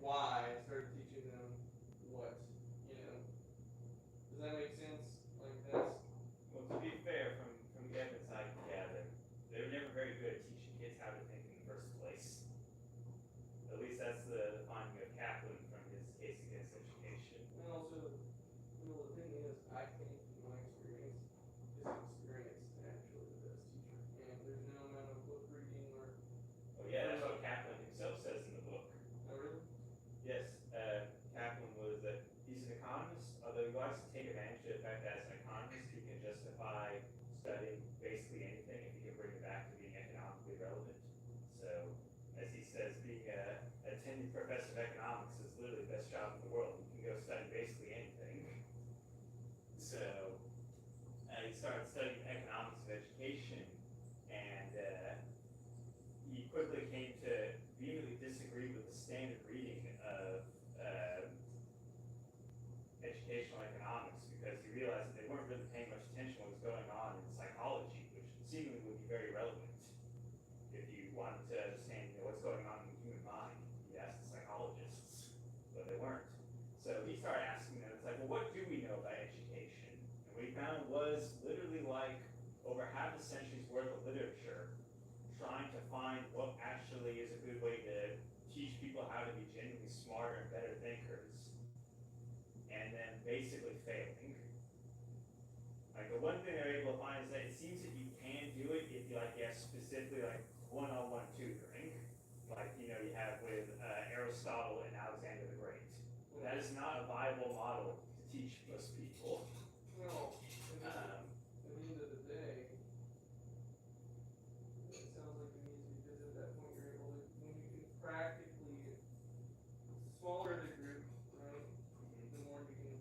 why and started teaching them what, Does that make sense? Like that's. Well, to be fair, from the evidence I can gather, they were never very good at teaching kids how to think in the first place. At least that's the finding of Kaplan from his case against education. And also, the thing is, I think, in my experience, is actually the best teacher. And there's no amount of book reading or. Oh yeah, that's what Kaplan himself says in the book. Oh, really? Yes, Kaplan was he's an economist, although he likes to take advantage of the fact that as an economist he can justify studying basically anything if he can bring it back to being economically relevant. So, as he says, being a tenured professor of economics is literally the best job in the world. You can go study basically anything. So, he started studying economics of education, and he quickly came to vehemently disagree with the standard reading of educational economics because he realized that they weren't really paying much attention to what was going on in psychology, which seemingly would be very relevant if you wanted to understand what's going on in the human mind. You asked the psychologists, but they weren't. So he started asking them, it's like, well, what do we know about education? And what he found was literally like over half a century's worth of literature trying to find what actually is a good way to teach people how to be genuinely smarter and better thinkers, and then basically failing. Like the one thing they're able to find is that it seems that you can do it if you have specifically like one-on-one tutoring, like you have with Aristotle and Alexander the Great. That is not a viable model to teach most people. Well, at the end of the day, it sounds like it needs because at that point you're able to, when you can practically, smaller the group, right, the more you can,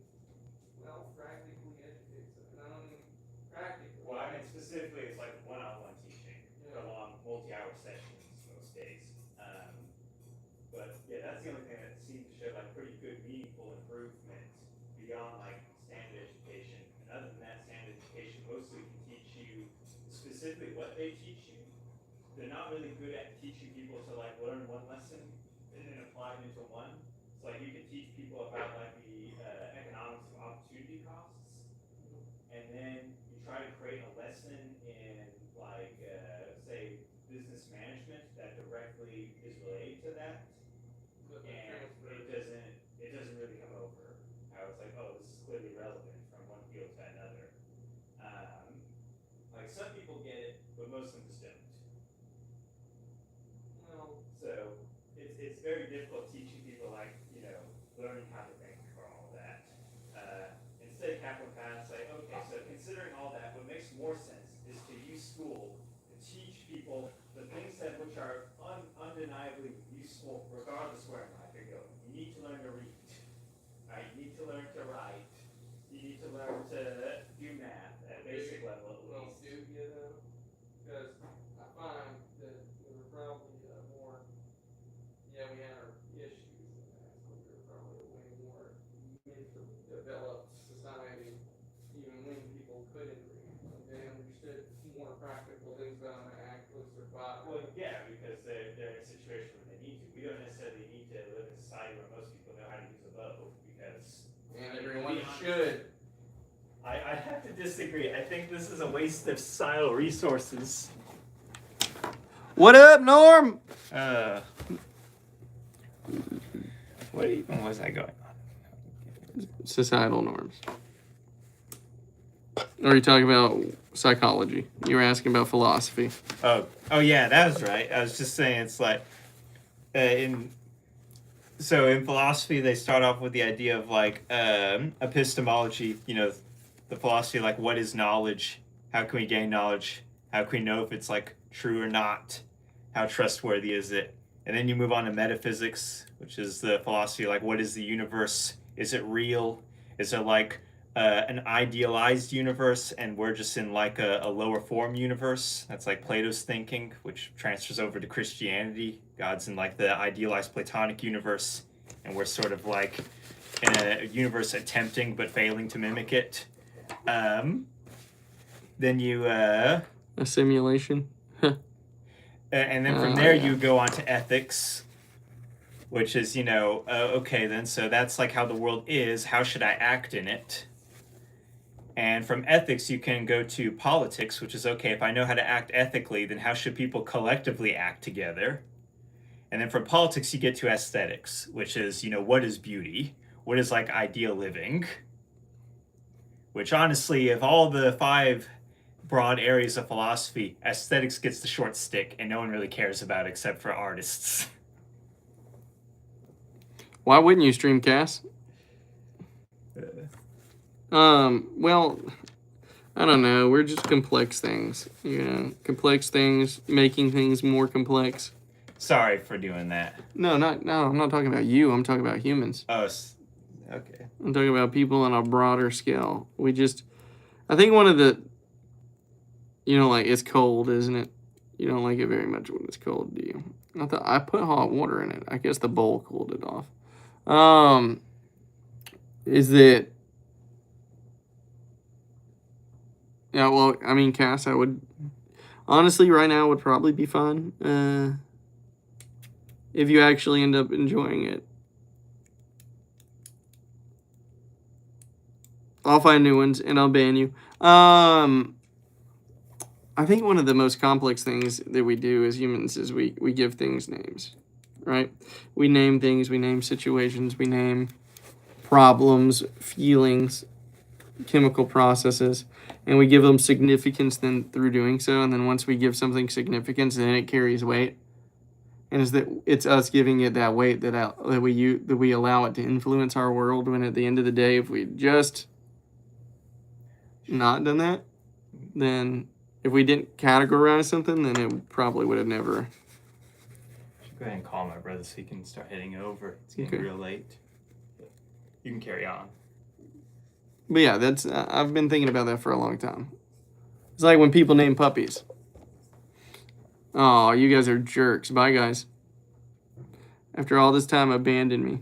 practically educate them. And I don't mean practically. Well, I mean specifically it's like one-on-one teaching, along multi-hour sessions most days. But yeah, that's the only thing that seems to show like pretty good, meaningful improvement beyond like standard education. And other than that, standard education mostly can teach you specifically what they teach you. They're not really good at teaching people to like learn one lesson and then apply it into one. So like you can teach people about like the economics of opportunity costs, and then you try to create a lesson in like say business management that directly is related to that. And it doesn't really come over. How it's like, oh, this is clearly relevant from one field to another. Like some people get it, but most of them just don't. So it's very difficult teaching people like learning how to think for all that. Instead should. I have to disagree. I think this is a waste of societal resources. What up, Norm? What even was I going on? Societal norms. Or are you talking about psychology? You were asking about philosophy. Oh yeah, that was right. I was just saying it's like in philosophy they start off with the idea of like epistemology. You know, the philosophy like what is knowledge? How can we gain knowledge? How can we know if it's like true or not? How trustworthy is it? And then you move on to metaphysics, which is the philosophy like what is the universe? Is it real? Is it like an idealized universe and we're just in like a lower form universe? That's like Plato's thinking, which transfers over to Christianity. God's in like the idealized Platonic universe and we're sort of like in a universe attempting but failing to mimic it. Then you a simulation. And then from there you go on to ethics, which is, okay then, so that's like how the world is. How should I act in it? And from ethics, you can go to politics, which is, okay, if I know how to act ethically, then how should people collectively act together? And then from politics, you get to aesthetics, which is, what is beauty? What is like ideal living? Which honestly, of all the 5 broad areas of philosophy, aesthetics gets the short stick and no one really cares about it except for artists. Why wouldn't you stream Cass? Well, I don't know. We're just complex things, complex things, making things more complex. Sorry for doing that. No, I'm not talking about you. I'm talking about humans. Oh, okay. I'm talking about people on a broader scale. I think one of the, like it's cold, isn't it? You don't like it very much when it's cold, do you? I put hot water in it. I guess the bowl cooled it off. Is that, yeah, well, I mean, Cass, I would, honestly, right now would probably be fun, if you actually end up enjoying it. I'll find new ones, and I'll ban you. I think one of the most complex things that we do as humans is we give things names, right? We name things, we name situations, we name problems, feelings, chemical processes, and we give them significance then through doing so. And then once we give something significance, then it carries weight. And it's us giving it that weight that we allow it to influence our world. When at the end of the day, if we just not done that, then if we didn't categorize something, then it probably would have never. I should go ahead and call my brother so he can start heading over. It's getting real late. But you can carry on. But yeah, that's I've been thinking about that for a long time. It's like when people name puppies. Oh, you guys are jerks. Bye, guys. After all this time, abandon me.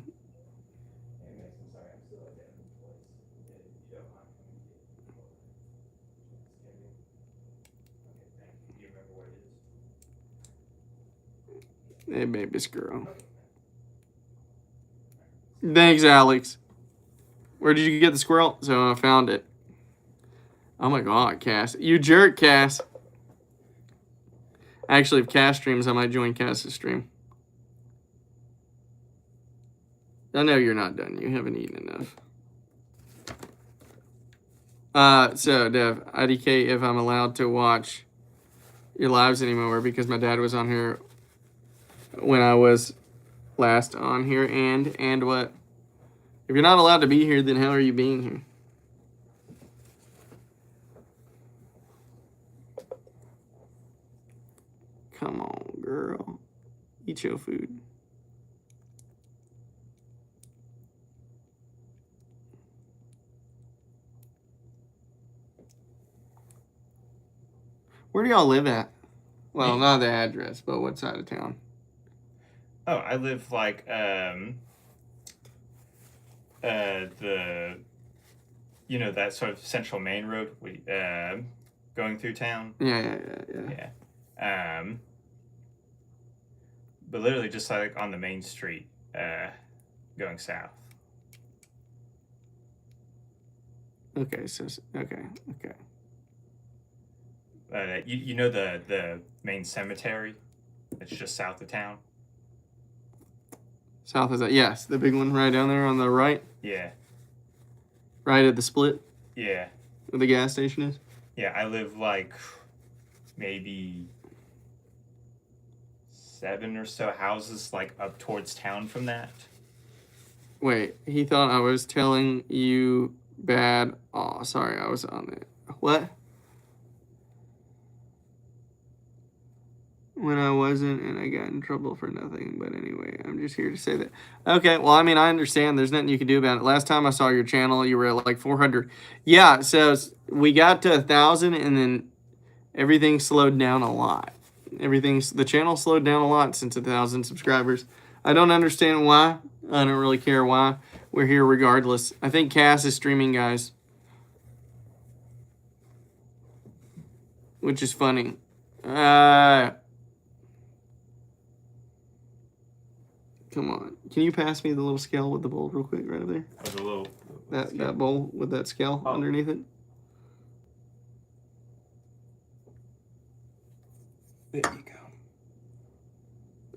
Hey, baby's girl. Thanks, Alex. Where did you get the squirrel? So I found it. Oh my god, Cass. You jerk, Cass. Actually, if Cass streams, I might join Cass's stream. I know you're not done. You haven't eaten enough. So, Dev, IDK, if I'm allowed to watch your lives anymore, because my dad was on here when I was last on here, and what? If you're not allowed to be here, then how are you being here? Come on, girl. Eat your food. Where do y'all live at? Well, not the address, but what side of town? Oh, I live like the that sort of central main road going through town. Yeah. But literally just like on the main street going south. Okay, so okay. You know the main cemetery that's just south of town? South is that? Yes, the big one right down there on the right. Yeah. Right at the split. Yeah. Where the gas station is. Yeah, I live like maybe 7 or so houses like up towards town from that. Wait, he thought I was telling you bad. Oh, sorry, I was on it. What? When I wasn't, and I got in trouble for nothing. But anyway, I'm just here to say that. Okay, well, I mean, I understand. There's nothing you can do about it. Last time I saw your channel, you were at like 400. Yeah, so we got to 1,000, and then everything slowed down a lot. The channel slowed down a lot since 1,000 subscribers. I don't understand why. I don't really care why. We're here regardless. I think Cass is streaming, guys. Which is funny. Come on. Can you pass me the little scale with the bowl real quick right up there? Oh, the little that bowl with that scale underneath it? There you go.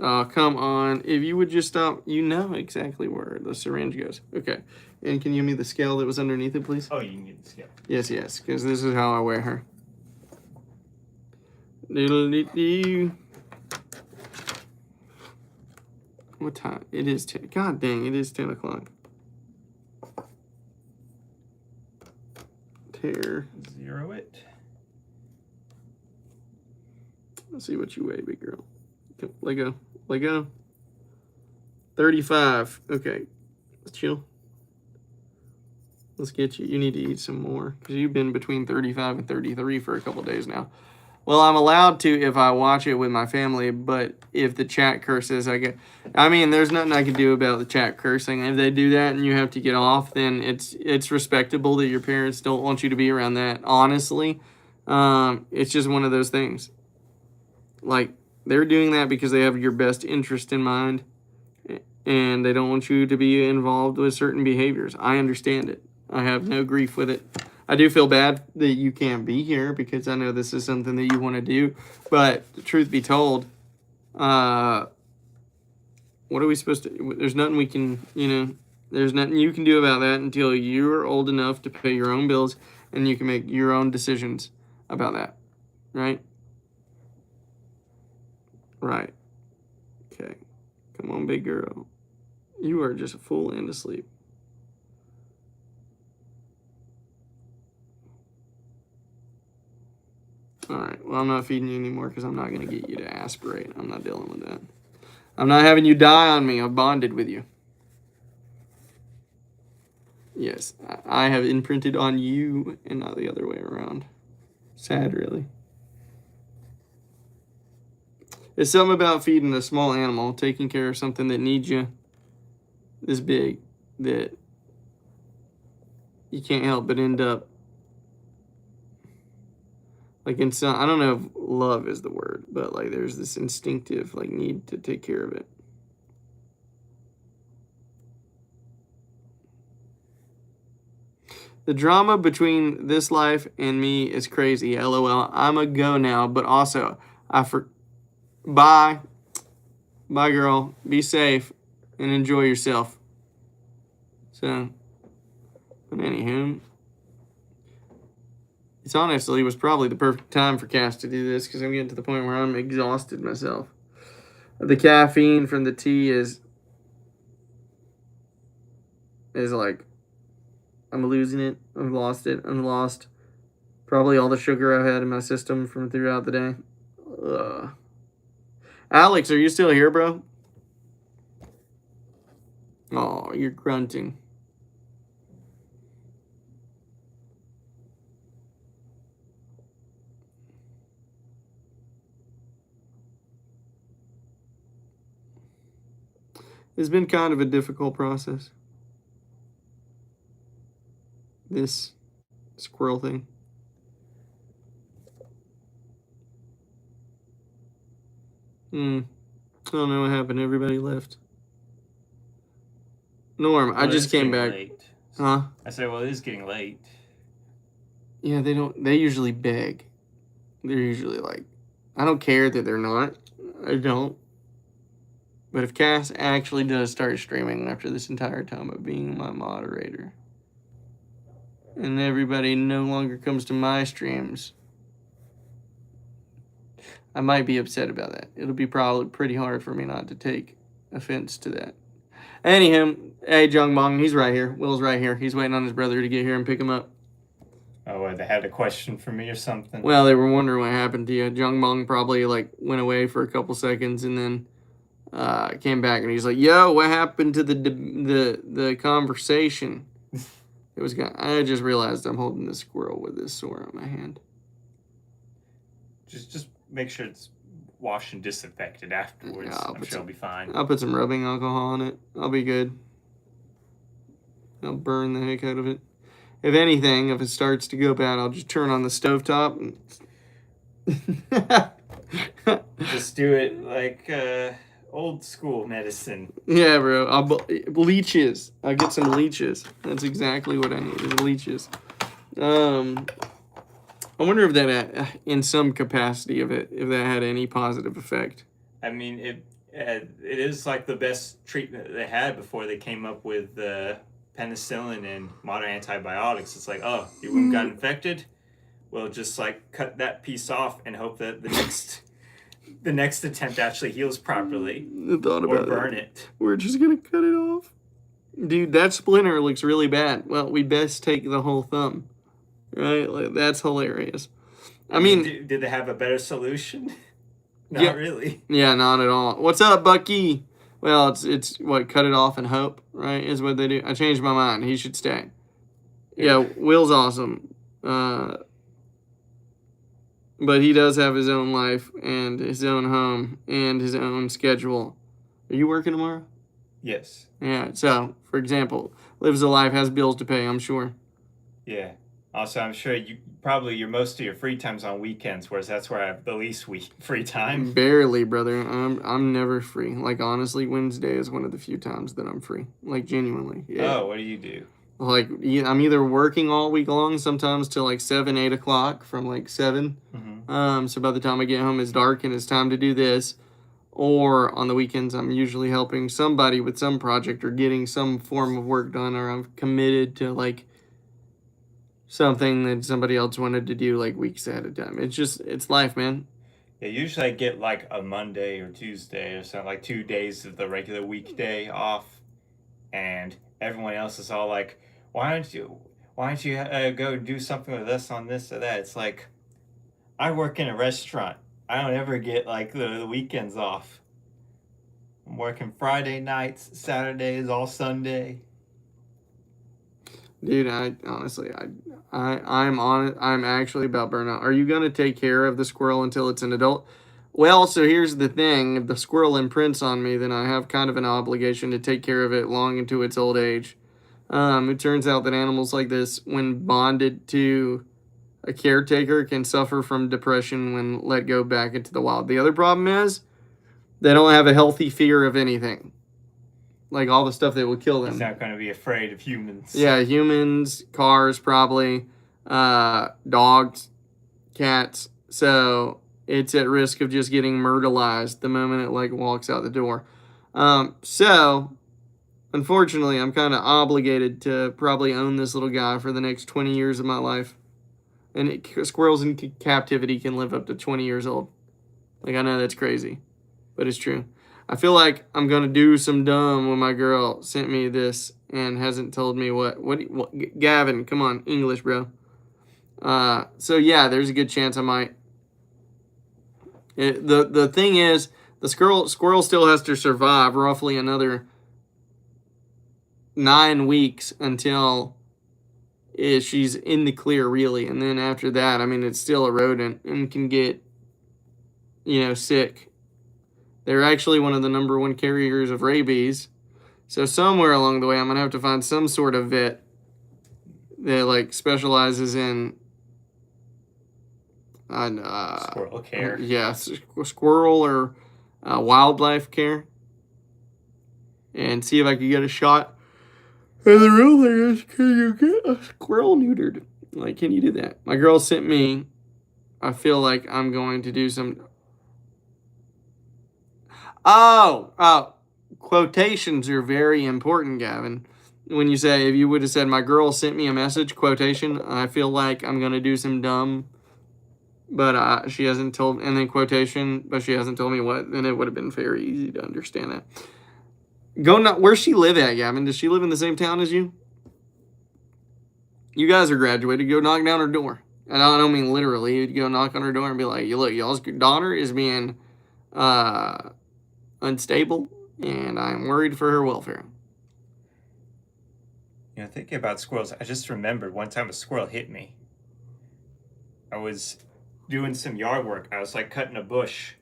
Oh, come on. If you would just stop, you know exactly where the syringe goes. Okay. And can you give me the scale that was underneath it, please? Oh, you can get the scale. Yes, because this is how I weigh her. Doodle-dee-dee. What time? It is 10. God dang, it is 10 o'clock. Tear. 0 it. Let's see what you weigh, big girl. Let go. 35. Okay. Let's chill. Let's get you. You need to eat some more because you've been between 35 and 33 for a couple days now. Well, I'm allowed to if I watch it with my family, but if the chat curses, I mean, there's nothing I can do about the chat cursing. If they do that and you have to get off, then it's respectable that your parents don't want you to be around that. Honestly, it's just one of those things. Like, they're doing that because they have your best interest in mind, and they don't want you to be involved with certain behaviors. I understand it. I have no grief with it. I do feel bad that you can't be here because I know this is something that you want to do. But the truth be told, what are we supposed to... There's nothing we can, there's nothing you can do about that until you're old enough to pay your own bills and you can make your own decisions about that. Right? Right. Okay. Come on, big girl. You are just a fool and asleep. All right. Well, I'm not feeding you anymore because I'm not going to get you to aspirate. I'm not dealing with that. I'm not having you die on me. I've bonded with you. Yes. I have imprinted on you and not the other way around. Sad, really. It's something about feeding a small animal, taking care of something that needs you this big, that you can't help but end up like in some, I don't know if love is the word, but like there's this instinctive like need to take care of it. The drama between this life and me is crazy. LOL. I'm a go now, but also bye. Bye, girl. Be safe and enjoy yourself. So, but anywho, it's honestly was probably the perfect time for Cass to do this because I'm getting to the point where I'm exhausted myself. The caffeine from the tea is like, I'm losing it. I've lost it. I'm lost probably all the sugar I've had in my system from throughout the day. Ugh. Alex, are you still here, bro? Oh, you're grunting. It's been kind of a difficult process. This squirrel thing. I don't know what happened. Everybody left. Norm, I just came back. Late. Huh? I said, well, it is getting late. Yeah, they don't. They usually beg. They're usually like, I don't care that they're not. I don't. But if Cass actually does start streaming after this entire time of being my moderator, and everybody no longer comes to my streams, I might be upset about that. It'll be probably pretty hard for me not to take offense to that. Anyhow, hey, Jung Bong, he's right here. Will's right here. He's waiting on his brother to get here and pick him up. Oh, they had a question for me or something? Well, they were wondering what happened to you. Jung Bong probably like went away for a couple seconds and then came back and he's like, "Yo, what happened to the conversation?" It was. I just realized I'm holding this squirrel with this sore on my hand. Just make sure it's washed and disinfected afterwards. Yeah, I'm sure it'll be fine. I'll put some rubbing alcohol on it. I'll be good. I'll burn the heck out of it. If anything, if it starts to go bad, I'll just turn on the stovetop. Just do it like old school medicine. Yeah, bro. Leeches. I'll get some leeches. That's exactly what I need, is leeches. I wonder if that, in some capacity of it, if that had any positive effect. I mean, it is like the best treatment they had before they came up with penicillin and modern antibiotics. It's like, oh, your wound got infected? Well, just like cut that piece off and hope that the next attempt actually heals properly. I thought about or burn it. We're just gonna cut it off. Dude, that splinter looks really bad. Well, we best take the whole thumb. Right? Like, that's hilarious. I mean, did they have a better solution? Not really. Yeah, not at all. What's up, Bucky? Well, it's what, cut it off and hope, right? Is what they do. I changed my mind. He should stay. Yeah, Will's awesome. But he does have his own life and his own home and his own schedule. Are you working tomorrow? Yes. Yeah, so, for example, lives a life, has bills to pay, I'm sure. Yeah. Also, I'm sure your most of your free time's on weekends, whereas that's where I have the least free time. Barely, brother. I'm never free. Like, honestly, Wednesday is one of the few times that I'm free. Like, genuinely. Yeah. Oh, what do you do? Like, I'm either working all week long, sometimes till like 7, 8 o'clock, from like 7. Mm-hmm. So by the time I get home, it's dark and it's time to do this. Or on the weekends, I'm usually helping somebody with some project or getting some form of work done, or I'm committed to like something that somebody else wanted to do like weeks at a time. It's life, man. Yeah, usually I get like a Monday or Tuesday or something, like 2 days of the regular weekday off, and everyone else is all like, why don't you go do something with us on this or that? It's like, I work in a restaurant. I don't ever get like the weekends off. I'm working Friday nights, Saturdays, all Sunday. Dude, I'm actually about burnout. Are you gonna take care of the squirrel until it's an adult? Well, so here's the thing. If the squirrel imprints on me, then I have kind of an obligation to take care of it long into its old age. It turns out that animals like this, when bonded to a caretaker, can suffer from depression when let go back into the wild. The other problem is they don't have a healthy fear of anything. Like all the stuff that would kill them. He's not going to be afraid of humans. Yeah, humans, cars probably, dogs, cats. So it's at risk of just getting myrtleized the moment it like walks out the door. So unfortunately, I'm kind of obligated to probably own this little guy for the next 20 years of my life. And squirrels in captivity can live up to 20 years old. Like, I know that's crazy, but it's true. I feel like I'm going to do some dumb when my girl sent me this and hasn't told me what Gavin, come on, English, bro. So, yeah, there's a good chance I might. The thing is, the squirrel still has to survive roughly another 9 weeks until she's in the clear, really. And then after that, I mean, it's still a rodent and can get, sick. They're actually one of the number 1 carriers of rabies. So somewhere along the way, I'm going to have to find some sort of vet that, like, specializes in squirrel care. Yeah, squirrel or wildlife care. And see if I can get a shot. And the real thing is, can you get a squirrel neutered? Like, can you do that? My girl sent me, I feel like I'm going to do some... Oh, quotations are very important, Gavin. When you say, if you would have said, my girl sent me a message, quotation, I feel like I'm going to do some dumb, but she hasn't told, and then quotation, but she hasn't told me what, then it would have been very easy to understand that. Where's she live at, Gavin? Does she live in the same town as you? You guys are graduated. Go knock down her door. And I don't mean literally. You'd go knock on her door and be like, look, y'all's daughter is being unstable, and I'm worried for her welfare. You know, thinking about squirrels, I just remembered one time a squirrel hit me. I was doing some yard work. I was like cutting a bush,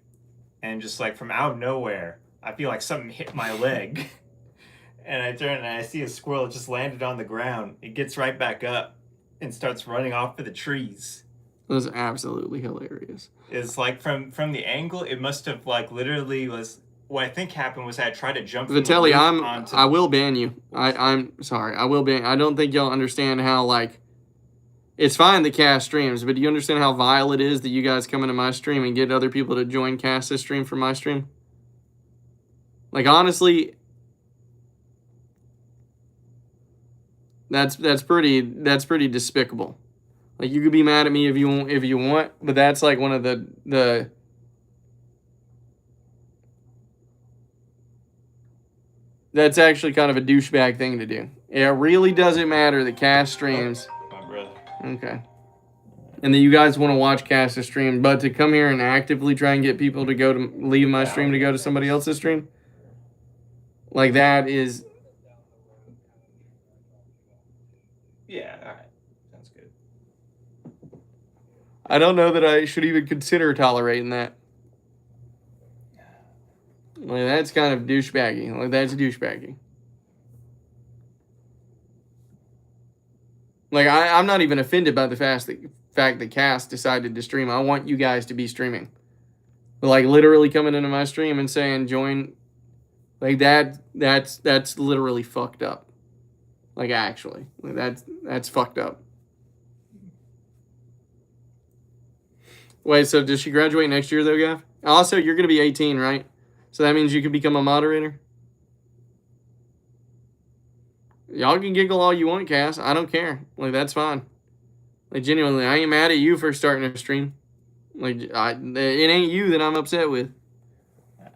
and just like from out of nowhere, I feel like something hit my leg. And I turn and I see a squirrel just landed on the ground. It gets right back up and starts running off for the trees. That was absolutely hilarious. It's like from the angle, it must have like literally was. What I think happened was I tried to jump. Vitelli, I will ban you. I'm sorry. I will ban. I don't think y'all understand how, like, it's fine that Cass streams, but do you understand how vile it is that you guys come into my stream and get other people to join Cass's stream from my stream? Like, honestly, that's pretty despicable. Like, you could be mad at me if you want, but that's like one of the that's actually kind of a douchebag thing to do. It really doesn't matter that Cass streams. My brother. Okay. And that you guys want to watch Cass's stream, but to come here and actively try and get people to leave my stream to go to somebody else's stream, like that is. Yeah, all right. Sounds good. I don't know that I should even consider tolerating that. Like, that's kind of douchebaggy. Like, that's douchebaggy. Like, I'm not even offended by the fact that Cass decided to stream. I want you guys to be streaming. But, like, literally coming into my stream and saying join, like, that's literally fucked up. Like, actually. Like, that's fucked up. Wait, so does she graduate next year, though, Gav? Also, you're going to be 18, right? So that means you can become a moderator? Y'all can giggle all you want, Cass. I don't care. Like, that's fine. Like, genuinely, I ain't mad at you for starting a stream. Like, it ain't you that I'm upset with.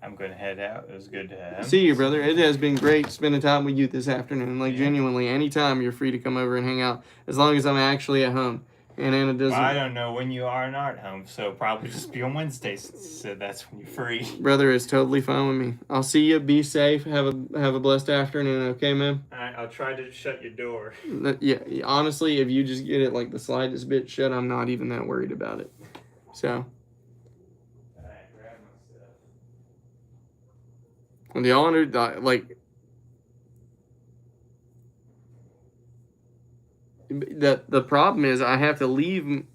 I'm going to head out. It was good to see you, brother. It has been great spending time with you this afternoon. Like, genuinely, anytime you're free to come over and hang out, as long as I'm actually at home. And Anna doesn't. Well, I don't know when you are not at home, so probably just be on Wednesdays. So that's when you're free. Brother, it's totally fine with me. I'll see you. Be safe. Have a blessed afternoon. Okay, man. All right, I'll try to shut your door. Yeah, honestly, if you just get it like the slightest bit shut, I'm not even that worried about it. So. All right, grab my stuff. Well, do y'all under like? The problem is I have to leave.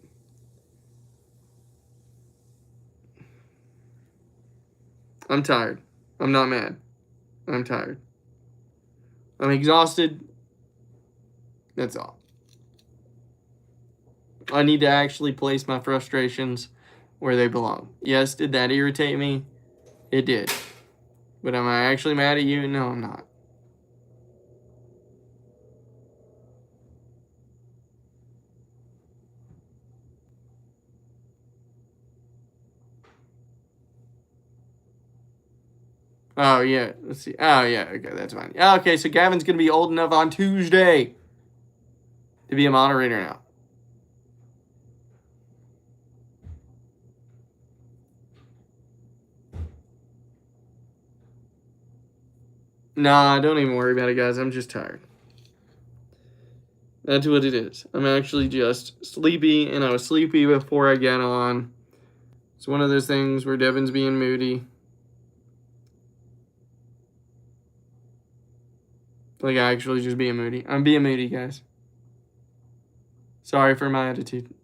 I'm tired. I'm not mad. I'm tired. I'm exhausted. That's all. I need to actually place my frustrations where they belong. Yes, did that irritate me? It did. But am I actually mad at you? No, I'm not. Oh, yeah. Let's see. Oh, yeah. Okay, that's fine. Okay, so Gavin's going to be old enough on Tuesday to be a moderator now. Nah, don't even worry about it, guys. I'm just tired. That's what it is. I'm actually just sleepy, and I was sleepy before I got on. It's one of those things where Devin's being moody. Like, actually just being moody. I'm being moody, guys. Sorry for my attitude.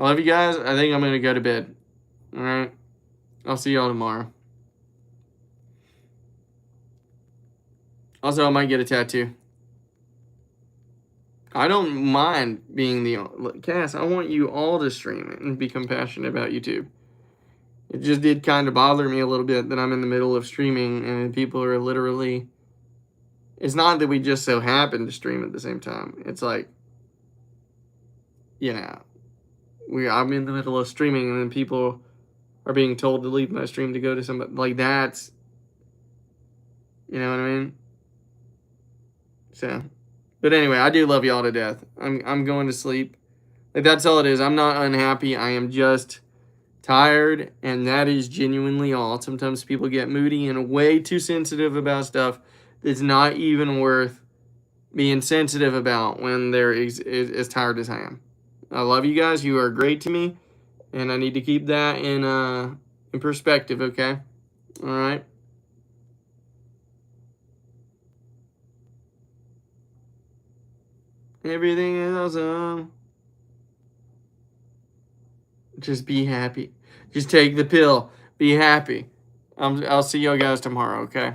I love you guys. I think I'm going to go to bed. All right? I'll see y'all tomorrow. Also, I might get a tattoo. I don't mind being the... Cass, I want you all to stream it and be compassionate about YouTube. It just did kind of bother me a little bit that I'm in the middle of streaming and people are literally... It's not that we just so happen to stream at the same time. It's like, you know, I'm in the middle of streaming and then people are being told to leave my stream to go to somebody. Like, that's... You know what I mean? So... But anyway, I do love y'all to death. I'm going to sleep. Like, that's all it is. I'm not unhappy. I am just tired, and that is genuinely all. Sometimes people get moody and way too sensitive about stuff that's not even worth being sensitive about when they're as tired as I am. I love you guys. You are great to me, and I need to keep that in perspective, okay? All right? Everything is awesome. Just be happy. Just take the pill. Be happy. I'll see y'all guys tomorrow, okay?